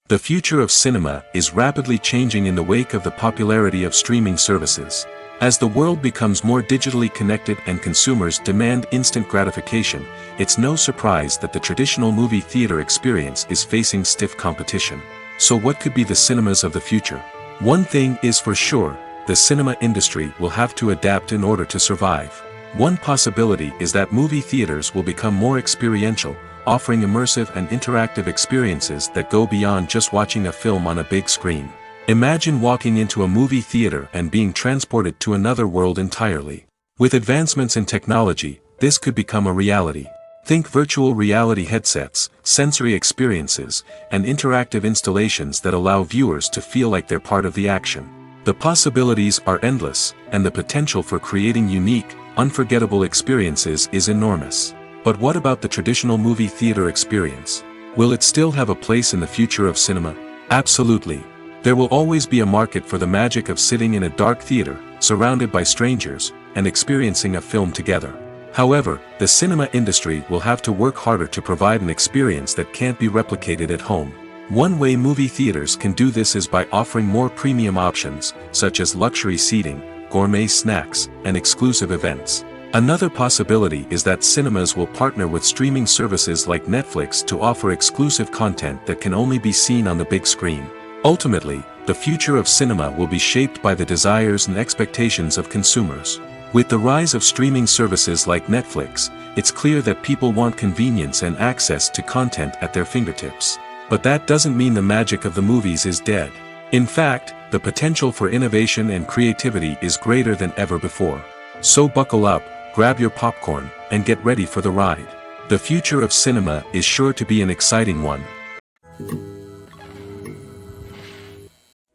The future of cinema is rapidly changing in the wake of the popularity of streaming services. As the world becomes more digitally connected and consumers demand instant gratification, it's no surprise that the traditional movie theater experience is facing stiff competition. So what could be the cinemas of the future? One thing is for sure, the cinema industry will have to adapt in order to survive. One possibility is that movie theaters will become more experiential, offering immersive and interactive experiences that go beyond just watching a film on a big screen. Imagine walking into a movie theater and being transported to another world entirely. With advancements in technology, this could become a reality. Think virtual reality headsets, sensory experiences, and interactive installations that allow viewers to feel like they're part of the action. The possibilities are endless, and the potential for creating unique, unforgettable experiences is enormous. But what about the traditional movie theater experience? Will it still have a place in the future of cinema? Absolutely. There will always be a market for the magic of sitting in a dark theater, surrounded by strangers, and experiencing a film together. However, the cinema industry will have to work harder to provide an experience that can't be replicated at home. One way movie theaters can do this is by offering more premium options, such as luxury seating, gourmet snacks, and exclusive events. Another possibility is that cinemas will partner with streaming services like Netflix to offer exclusive content that can only be seen on the big screen. Ultimately, the future of cinema will be shaped by the desires and expectations of consumers. With the rise of streaming services like Netflix, it's clear that people want convenience and access to content at their fingertips. But that doesn't mean the magic of the movies is dead. In fact, the potential for innovation and creativity is greater than ever before. So buckle up, grab your popcorn, and get ready for the ride. The future of cinema is sure to be an exciting one.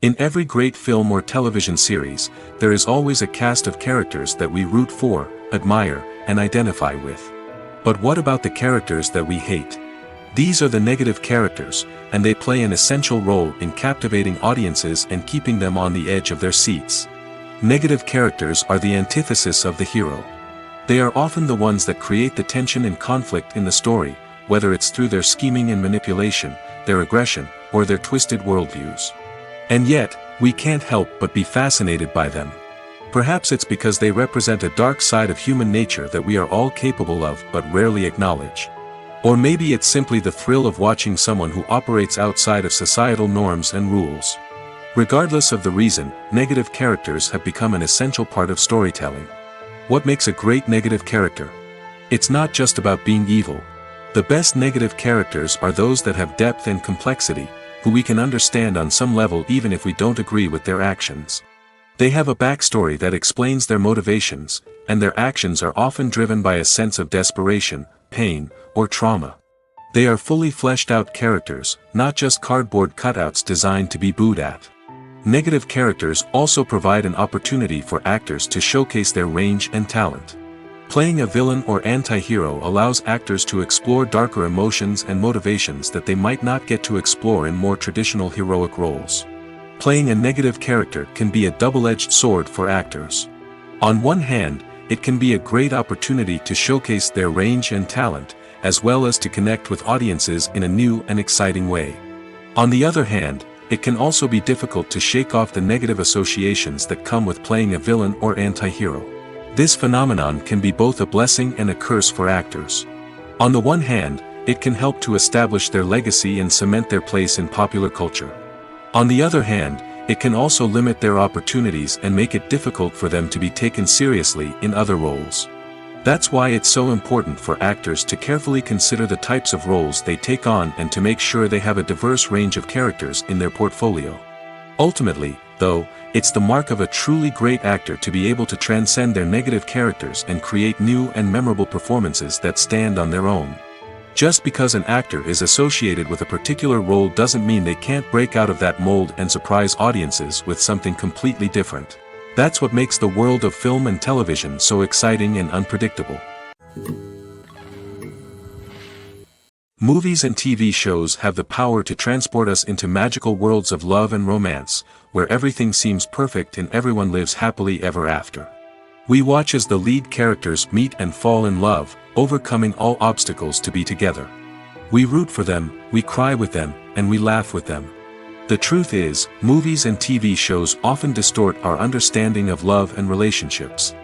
In every great film or television series, there is always a cast of characters that we root for, admire, and identify with. But what about the characters that we hate? These are the negative characters, and they play an essential role in captivating audiences and keeping them on the edge of their seats. Negative characters are the antithesis of the hero. They are often the ones that create the tension and conflict in the story, whether it's through their scheming and manipulation, their aggression, or their twisted worldviews. And yet, we can't help but be fascinated by them. Perhaps it's because they represent a dark side of human nature that we are all capable of but rarely acknowledge. Or maybe it's simply the thrill of watching someone who operates outside of societal norms and rules. Regardless of the reason, negative characters have become an essential part of storytelling. What makes a great negative character? It's not just about being evil. The best negative characters are those that have depth and complexity, who we can understand on some level even if we don't agree with their actions. They have a backstory that explains their motivations, and their actions are often driven by a sense of desperation, pain, or trauma. They are fully fleshed out characters, not just cardboard cutouts designed to be booed at. Negative characters also provide an opportunity for actors to showcase their range and talent. Playing a villain or anti-hero allows actors to explore darker emotions and motivations that they might not get to explore in more traditional heroic roles. Playing a negative character can be a double-edged sword for actors. On one hand, it can be a great opportunity to showcase their range and talent, as well as to connect with audiences in a new and exciting way. On the other hand, it can also be difficult to shake off the negative associations that come with playing a villain or anti-hero. This phenomenon can be both a blessing and a curse for actors. On the one hand, it can help to establish their legacy and cement their place in popular culture. On the other hand, it can also limit their opportunities and make it difficult for them to be taken seriously in other roles. That's why it's so important for actors to carefully consider the types of roles they take on and to make sure they have a diverse range of characters in their portfolio. Ultimately, though, it's the mark of a truly great actor to be able to transcend their negative characters and create new and memorable performances that stand on their own. Just because an actor is associated with a particular role doesn't mean they can't break out of that mold and surprise audiences with something completely different. That's what makes the world of film and television so exciting and unpredictable. Movies and TV shows have the power to transport us into magical worlds of love and romance, where everything seems perfect and everyone lives happily ever after. We watch as the lead characters meet and fall in love, overcoming all obstacles to be together. We root for them, we cry with them, and we laugh with them. The truth is, movies and TV shows often distort our understanding of love and relationships.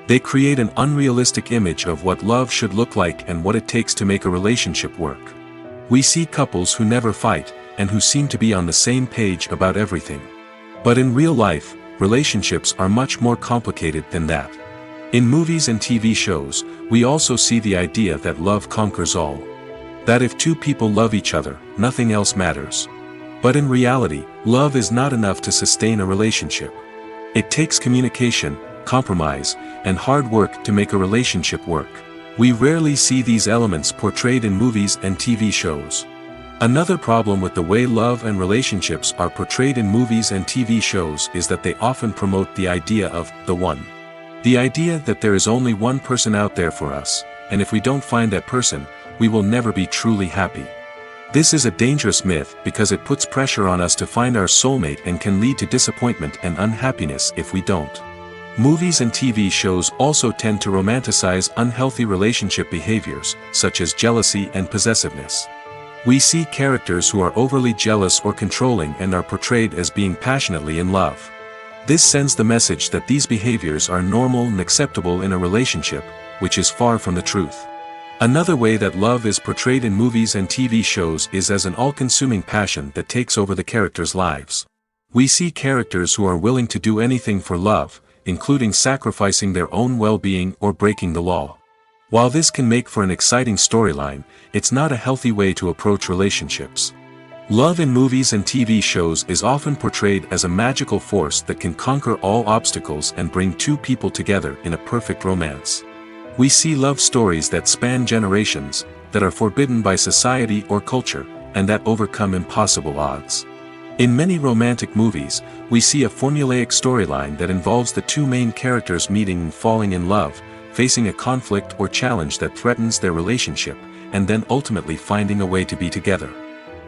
They create an unrealistic image of what love should look like and what it takes to make a relationship work. We see couples who never fight, and who seem to be on the same page about everything. But in real life, relationships are much more complicated than that. In movies and TV shows, we also see the idea that love conquers all. That if two people love each other, nothing else matters. But in reality, love is not enough to sustain a relationship. It takes communication, compromise, and hard work to make a relationship work. We rarely see these elements portrayed in movies and TV shows. Another problem with the way love and relationships are portrayed in movies and TV shows is that they often promote the idea of the one. The idea that there is only one person out there for us, and if we don't find that person, we will never be truly happy. This is a dangerous myth because it puts pressure on us to find our soulmate and can lead to disappointment and unhappiness if we don't. Movies and TV shows also tend to romanticize unhealthy relationship behaviors, such as jealousy and possessiveness. We see characters who are overly jealous or controlling and are portrayed as being passionately in love. This sends the message that these behaviors are normal and acceptable in a relationship, which is far from the truth. Another way that love is portrayed in movies and TV shows is as an all-consuming passion that takes over the characters' lives. We see characters who are willing to do anything for love, including sacrificing their own well-being or breaking the law. While this can make for an exciting storyline, it's not a healthy way to approach relationships. Love in movies and TV shows is often portrayed as a magical force that can conquer all obstacles and bring two people together in a perfect romance. We see love stories that span generations, that are forbidden by society or culture, and that overcome impossible odds. In many romantic movies, we see a formulaic storyline that involves the two main characters meeting and falling in love, facing a conflict or challenge that threatens their relationship, and then ultimately finding a way to be together.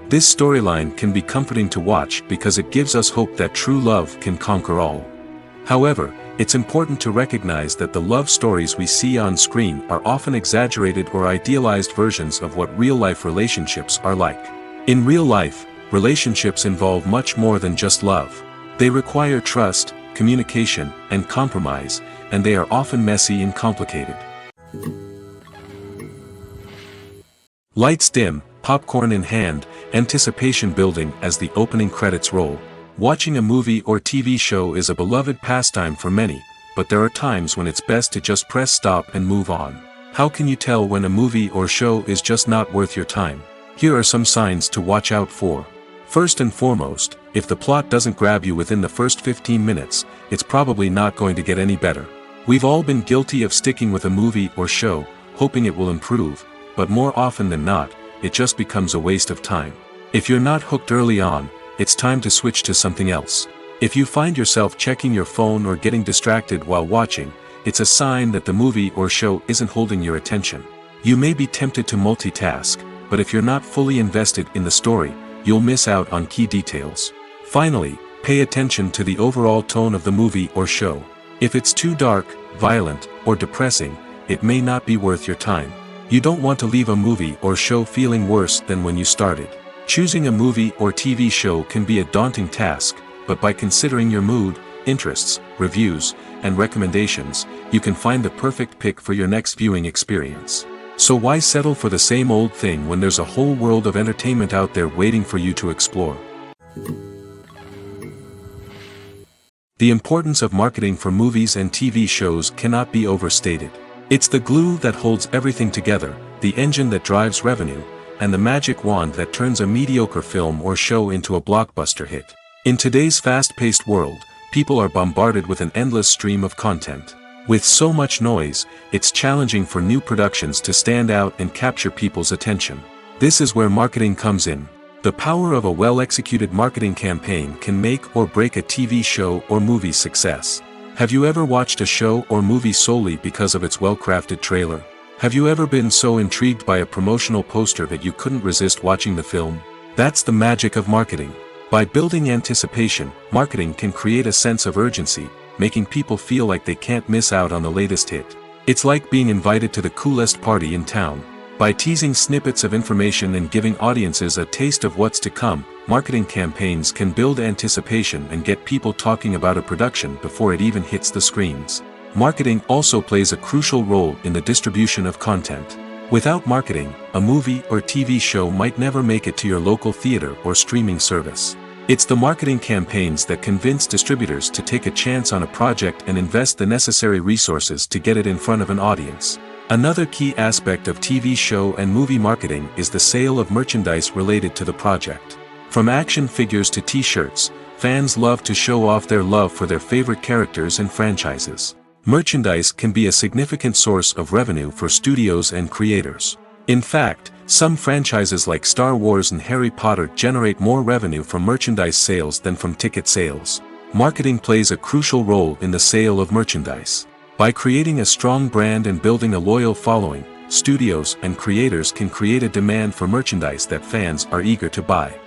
This storyline can be comforting to watch because it gives us hope that true love can conquer all. However, it's important to recognize that the love stories we see on screen are often exaggerated or idealized versions of what real-life relationships are like. In real life, relationships involve much more than just love. They require trust, communication, and compromise, and they are often messy and complicated. Lights dim, popcorn in hand, anticipation building as the opening credits roll. Watching a movie or TV show is a beloved pastime for many, but there are times when it's best to just press stop and move on. How can you tell when a movie or show is just not worth your time? Here are some signs to watch out for. First and foremost, if the plot doesn't grab you within the first 15 minutes, it's probably not going to get any better. We've all been guilty of sticking with a movie or show, hoping it will improve, but more often than not, it just becomes a waste of time. If you're not hooked early on, it's time to switch to something else. If you find yourself checking your phone or getting distracted while watching, it's a sign that the movie or show isn't holding your attention. You may be tempted to multitask, but if you're not fully invested in the story, you'll miss out on key details. Finally, pay attention to the overall tone of the movie or show. If it's too dark, violent, or depressing, it may not be worth your time. You don't want to leave a movie or show feeling worse than when you started. Choosing a movie or TV show can be a daunting task, but by considering your mood, interests, reviews, and recommendations, you can find the perfect pick for your next viewing experience. So why settle for the same old thing when there's a whole world of entertainment out there waiting for you to explore? The importance of marketing for movies and TV shows cannot be overstated. It's the glue that holds everything together, the engine that drives revenue, and the magic wand that turns a mediocre film or show into a blockbuster hit. In today's fast-paced world, people are bombarded with an endless stream of content. With so much noise, it's challenging for new productions to stand out and capture people's attention. This is where marketing comes in. The power of a well-executed marketing campaign can make or break a TV show or movie's success. Have you ever watched a show or movie solely because of its well-crafted trailer? Have you ever been so intrigued by a promotional poster that you couldn't resist watching the film? That's the magic of marketing. By building anticipation, marketing can create a sense of urgency, making people feel like they can't miss out on the latest hit. It's like being invited to the coolest party in town. By teasing snippets of information and giving audiences a taste of what's to come, marketing campaigns can build anticipation and get people talking about a production before it even hits the screens. Marketing also plays a crucial role in the distribution of content. Without marketing, a movie or TV show might never make it to your local theater or streaming service. It's the marketing campaigns that convince distributors to take a chance on a project and invest the necessary resources to get it in front of an audience. Another key aspect of TV show and movie marketing is the sale of merchandise related to the project. From action figures to t-shirts, fans love to show off their love for their favorite characters and franchises. Merchandise can be a significant source of revenue for studios and creators. In fact, some franchises like Star Wars and Harry Potter generate more revenue from merchandise sales than from ticket sales. Marketing plays a crucial role in the sale of merchandise. By creating a strong brand and building a loyal following, studios and creators can create a demand for merchandise that fans are eager to buy.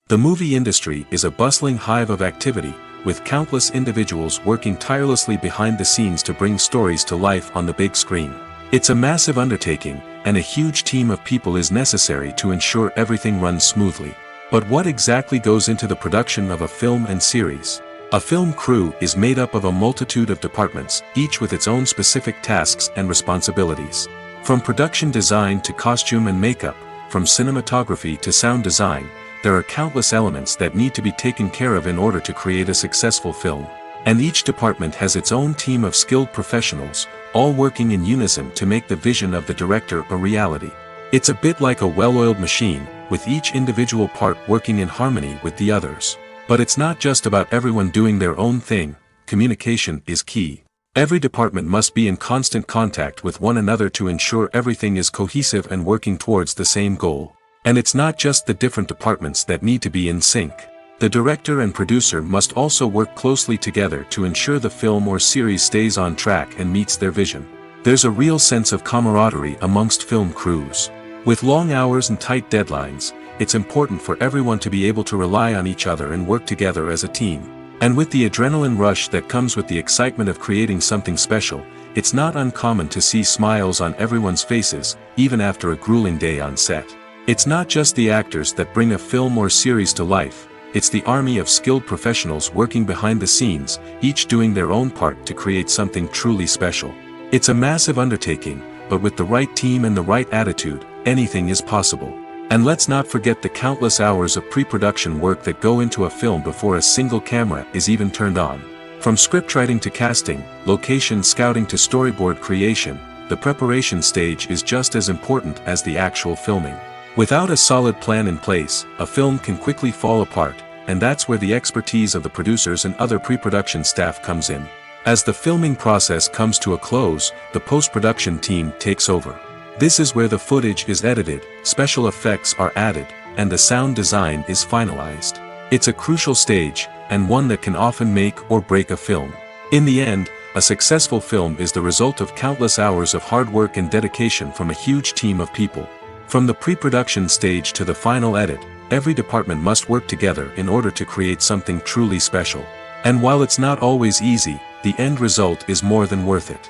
The movie industry is a bustling hive of activity, with countless individuals working tirelessly behind the scenes to bring stories to life on the big screen. It's a massive undertaking, and a huge team of people is necessary to ensure everything runs smoothly. But what exactly goes into the production of a film and series? A film crew is made up of a multitude of departments, each with its own specific tasks and responsibilities. From production design to costume and makeup, from cinematography to sound design, there are countless elements that need to be taken care of in order to create a successful film. And each department has its own team of skilled professionals, all working in unison to make the vision of the director a reality. It's a bit like a well-oiled machine, with each individual part working in harmony with the others. But it's not just about everyone doing their own thing. Communication is key. Every department must be in constant contact with one another to ensure everything is cohesive and working towards the same goal. And it's not just the different departments that need to be in sync. The director and producer must also work closely together to ensure the film or series stays on track and meets their vision. There's a real sense of camaraderie amongst film crews. With long hours and tight deadlines, it's important for everyone to be able to rely on each other and work together as a team. And with the adrenaline rush that comes with the excitement of creating something special, it's not uncommon to see smiles on everyone's faces, even after a grueling day on set. It's not just the actors that bring a film or series to life, it's the army of skilled professionals working behind the scenes, each doing their own part to create something truly special. It's a massive undertaking, but with the right team and the right attitude, anything is possible. And let's not forget the countless hours of pre-production work that go into a film before a single camera is even turned on. From scriptwriting to casting, location scouting to storyboard creation, the preparation stage is just as important as the actual filming. Without a solid plan in place, a film can quickly fall apart, and that's where the expertise of the producers and other pre-production staff comes in. As the filming process comes to a close, the post-production team takes over. This is where the footage is edited, special effects are added, and the sound design is finalized. It's a crucial stage, and one that can often make or break a film. In the end, a successful film is the result of countless hours of hard work and dedication from a huge team of people. From the pre-production stage to the final edit, every department must work together in order to create something truly special. And while it's not always easy, the end result is more than worth it.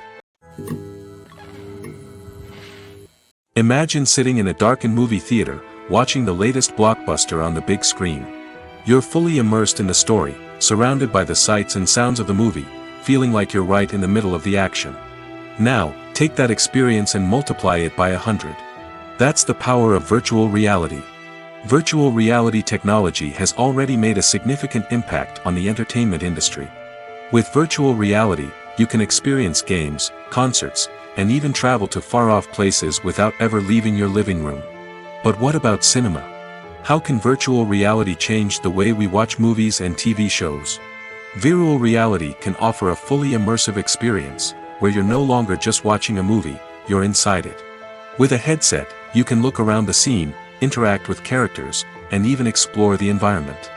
Imagine sitting in a darkened movie theater, watching the latest blockbuster on the big screen. You're fully immersed in the story, surrounded by the sights and sounds of the movie, feeling like you're right in the middle of the action. Now, take that experience and multiply it by 100. That's the power of virtual reality. Virtual reality technology has already made a significant impact on the entertainment industry. With virtual reality, you can experience games, concerts, and even travel to far-off places without ever leaving your living room. But what about cinema? How can virtual reality change the way we watch movies and TV shows? Virtual reality can offer a fully immersive experience, where you're no longer just watching a movie, you're inside it. With a headset, you can look around the scene, interact with characters, and even explore the environment.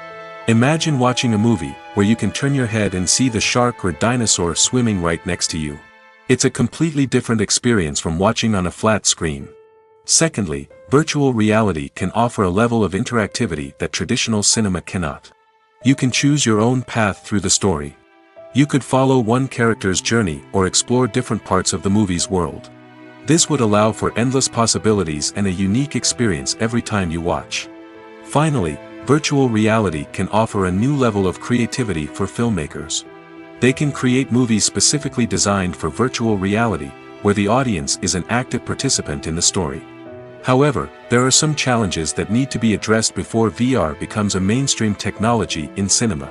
Imagine watching a movie where you can turn your head and see the shark or dinosaur swimming right next to you. It's a completely different experience from watching on a flat screen. Secondly, virtual reality can offer a level of interactivity that traditional cinema cannot. You can choose your own path through the story. You could follow one character's journey or explore different parts of the movie's world. This would allow for endless possibilities and a unique experience every time you watch. Finally, virtual reality can offer a new level of creativity for filmmakers. They can create movies specifically designed for virtual reality, where the audience is an active participant in the story. However, there are some challenges that need to be addressed before VR becomes a mainstream technology in cinema.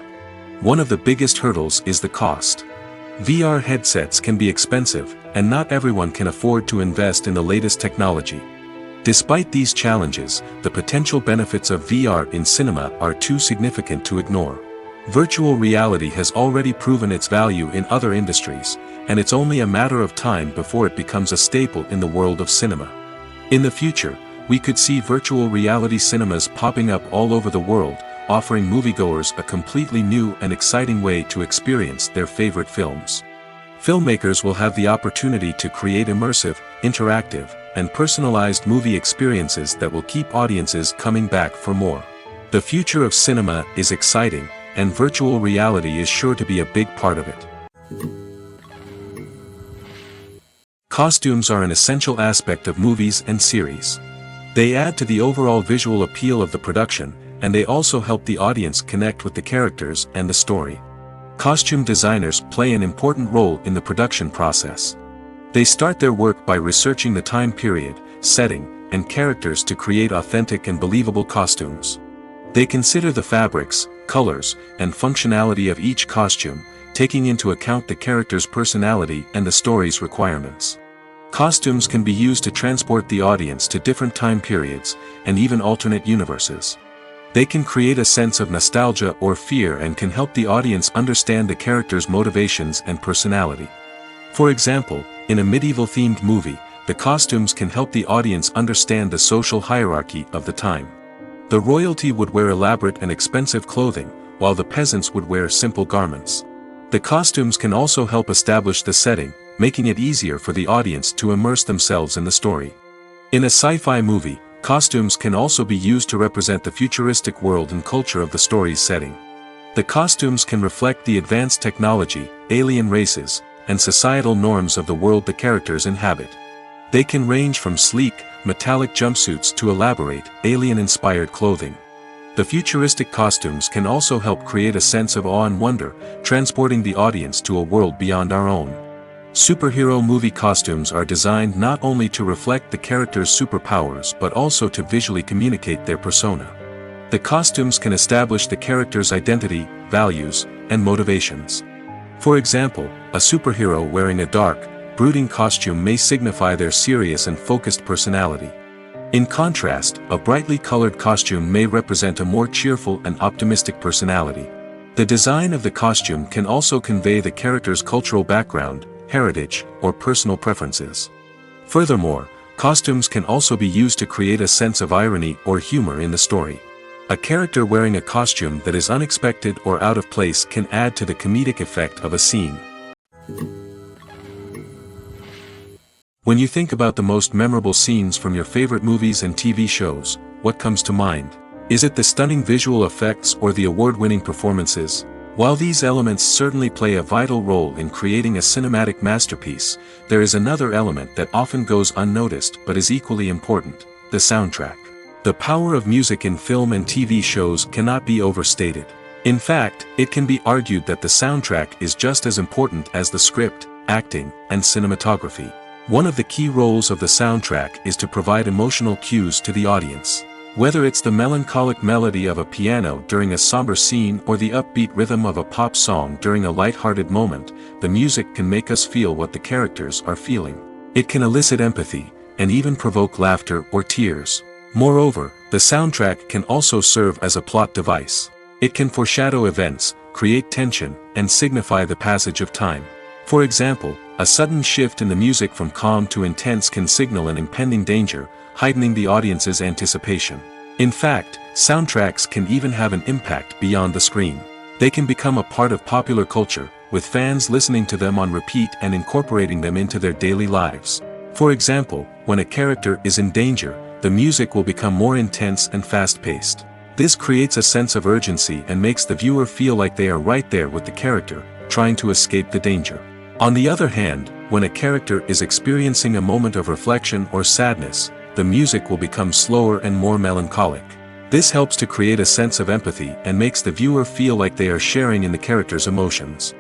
One of the biggest hurdles is the cost. VR headsets can be expensive, and not everyone can afford to invest in the latest technology. Despite these challenges, the potential benefits of VR in cinema are too significant to ignore. Virtual reality has already proven its value in other industries, and it's only a matter of time before it becomes a staple in the world of cinema. In the future, we could see virtual reality cinemas popping up all over the world, offering moviegoers a completely new and exciting way to experience their favorite films. Filmmakers will have the opportunity to create immersive, interactive, and personalized movie experiences that will keep audiences coming back for more. The future of cinema is exciting, and virtual reality is sure to be a big part of it. Costumes are an essential aspect of movies and series. They add to the overall visual appeal of the production, and they also help the audience connect with the characters and the story. Costume designers play an important role in the production process. They start their work by researching the time period, setting, and characters to create authentic and believable costumes. They consider the fabrics, colors, and functionality of each costume, taking into account the character's personality and the story's requirements. Costumes can be used to transport the audience to different time periods, and even alternate universes. They can create a sense of nostalgia or fear and can help the audience understand the character's motivations and personality. For example, in a medieval-themed movie, the costumes can help the audience understand the social hierarchy of the time. The royalty would wear elaborate and expensive clothing, while the peasants would wear simple garments. The costumes can also help establish the setting, making it easier for the audience to immerse themselves in the story. In a sci-fi movie, costumes can also be used to represent the futuristic world and culture of the story's setting. The costumes can reflect the advanced technology, alien races, and societal norms of the world the characters inhabit. They can range from sleek, metallic jumpsuits to elaborate, alien-inspired clothing. The futuristic costumes can also help create a sense of awe and wonder, transporting the audience to a world beyond our own. Superhero movie costumes are designed not only to reflect the character's superpowers but also to visually communicate their persona. The costumes can establish the character's identity, values, and motivations. For example, a superhero wearing a dark, brooding costume may signify their serious and focused personality. In contrast, a brightly colored costume may represent a more cheerful and optimistic personality. The design of the costume can also convey the character's cultural background, heritage, or personal preferences. Furthermore, costumes can also be used to create a sense of irony or humor in the story. A character wearing a costume that is unexpected or out of place can add to the comedic effect of a scene. When you think about the most memorable scenes from your favorite movies and TV shows, what comes to mind? Is it the stunning visual effects or the award-winning performances? While these elements certainly play a vital role in creating a cinematic masterpiece, there is another element that often goes unnoticed but is equally important: the soundtrack. The power of music in film and TV shows cannot be overstated. In fact, it can be argued that the soundtrack is just as important as the script, acting, and cinematography. One of the key roles of the soundtrack is to provide emotional cues to the audience. Whether it's the melancholic melody of a piano during a somber scene or the upbeat rhythm of a pop song during a light-hearted moment, the music can make us feel what the characters are feeling. It can elicit empathy, and even provoke laughter or tears. Moreover, the soundtrack can also serve as a plot device. It can foreshadow events, create tension, and signify the passage of time. For example, a sudden shift in the music from calm to intense can signal an impending danger, heightening the audience's anticipation. In fact, soundtracks can even have an impact beyond the screen. They can become a part of popular culture, with fans listening to them on repeat and incorporating them into their daily lives. For example, when a character is in danger, the music will become more intense and fast-paced. This creates a sense of urgency and makes the viewer feel like they are right there with the character, trying to escape the danger. On the other hand, when a character is experiencing a moment of reflection or sadness, the music will become slower and more melancholic. This helps to create a sense of empathy and makes the viewer feel like they are sharing in the character's emotions.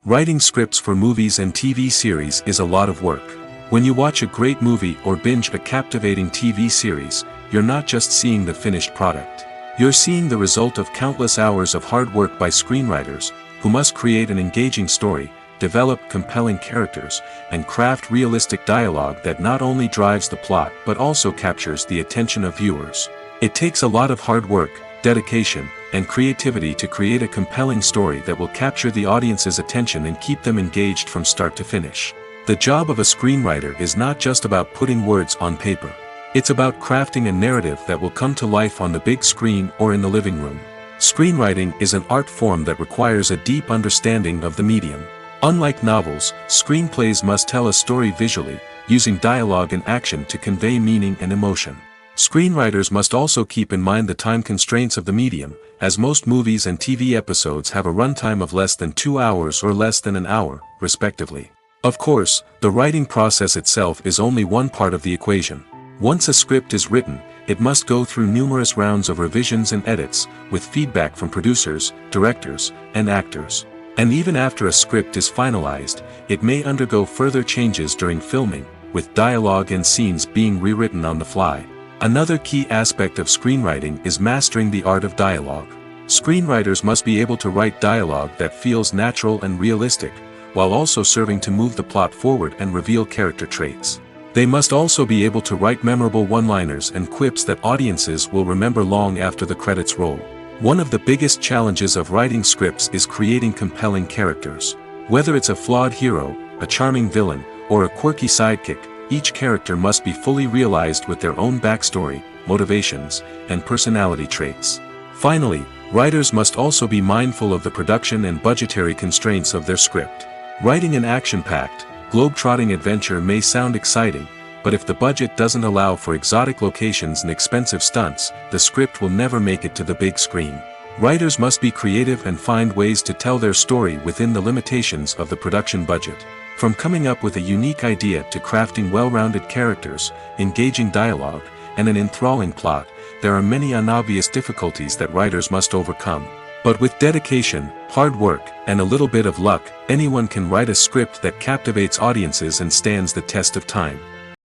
Writing scripts for movies and TV series is a lot of work. When you watch a great movie or binge a captivating TV series, you're not just seeing the finished product. You're seeing the result of countless hours of hard work by screenwriters, who must create an engaging story, develop compelling characters, and craft realistic dialogue that not only drives the plot but also captures the attention of viewers. It takes a lot of hard work, dedication, and creativity to create a compelling story that will capture the audience's attention and keep them engaged from start to finish. The job of a screenwriter is not just about putting words on paper. It's about crafting a narrative that will come to life on the big screen or in the living room. Screenwriting is an art form that requires a deep understanding of the medium. Unlike novels, screenplays must tell a story visually, using dialogue and action to convey meaning and emotion. Screenwriters must also keep in mind the time constraints of the medium, as most movies and TV episodes have a runtime of less than 2 hours or less than an hour, respectively. Of course, the writing process itself is only one part of the equation. Once a script is written, it must go through numerous rounds of revisions and edits, with feedback from producers, directors, and actors. And even after a script is finalized, it may undergo further changes during filming, with dialogue and scenes being rewritten on the fly. Another key aspect of screenwriting is mastering the art of dialogue. Screenwriters must be able to write dialogue that feels natural and realistic, while also serving to move the plot forward and reveal character traits. They must also be able to write memorable one-liners and quips that audiences will remember long after the credits roll. One of the biggest challenges of writing scripts is creating compelling characters. Whether it's a flawed hero, a charming villain, or a quirky sidekick, each character must be fully realized with their own backstory, motivations, and personality traits. Finally, writers must also be mindful of the production and budgetary constraints of their script. Writing an action-packed, globe-trotting adventure may sound exciting, but if the budget doesn't allow for exotic locations and expensive stunts, the script will never make it to the big screen. Writers must be creative and find ways to tell their story within the limitations of the production budget. From coming up with a unique idea to crafting well-rounded characters, engaging dialogue, and an enthralling plot, there are many unobvious difficulties that writers must overcome. But with dedication, hard work, and a little bit of luck, anyone can write a script that captivates audiences and stands the test of time.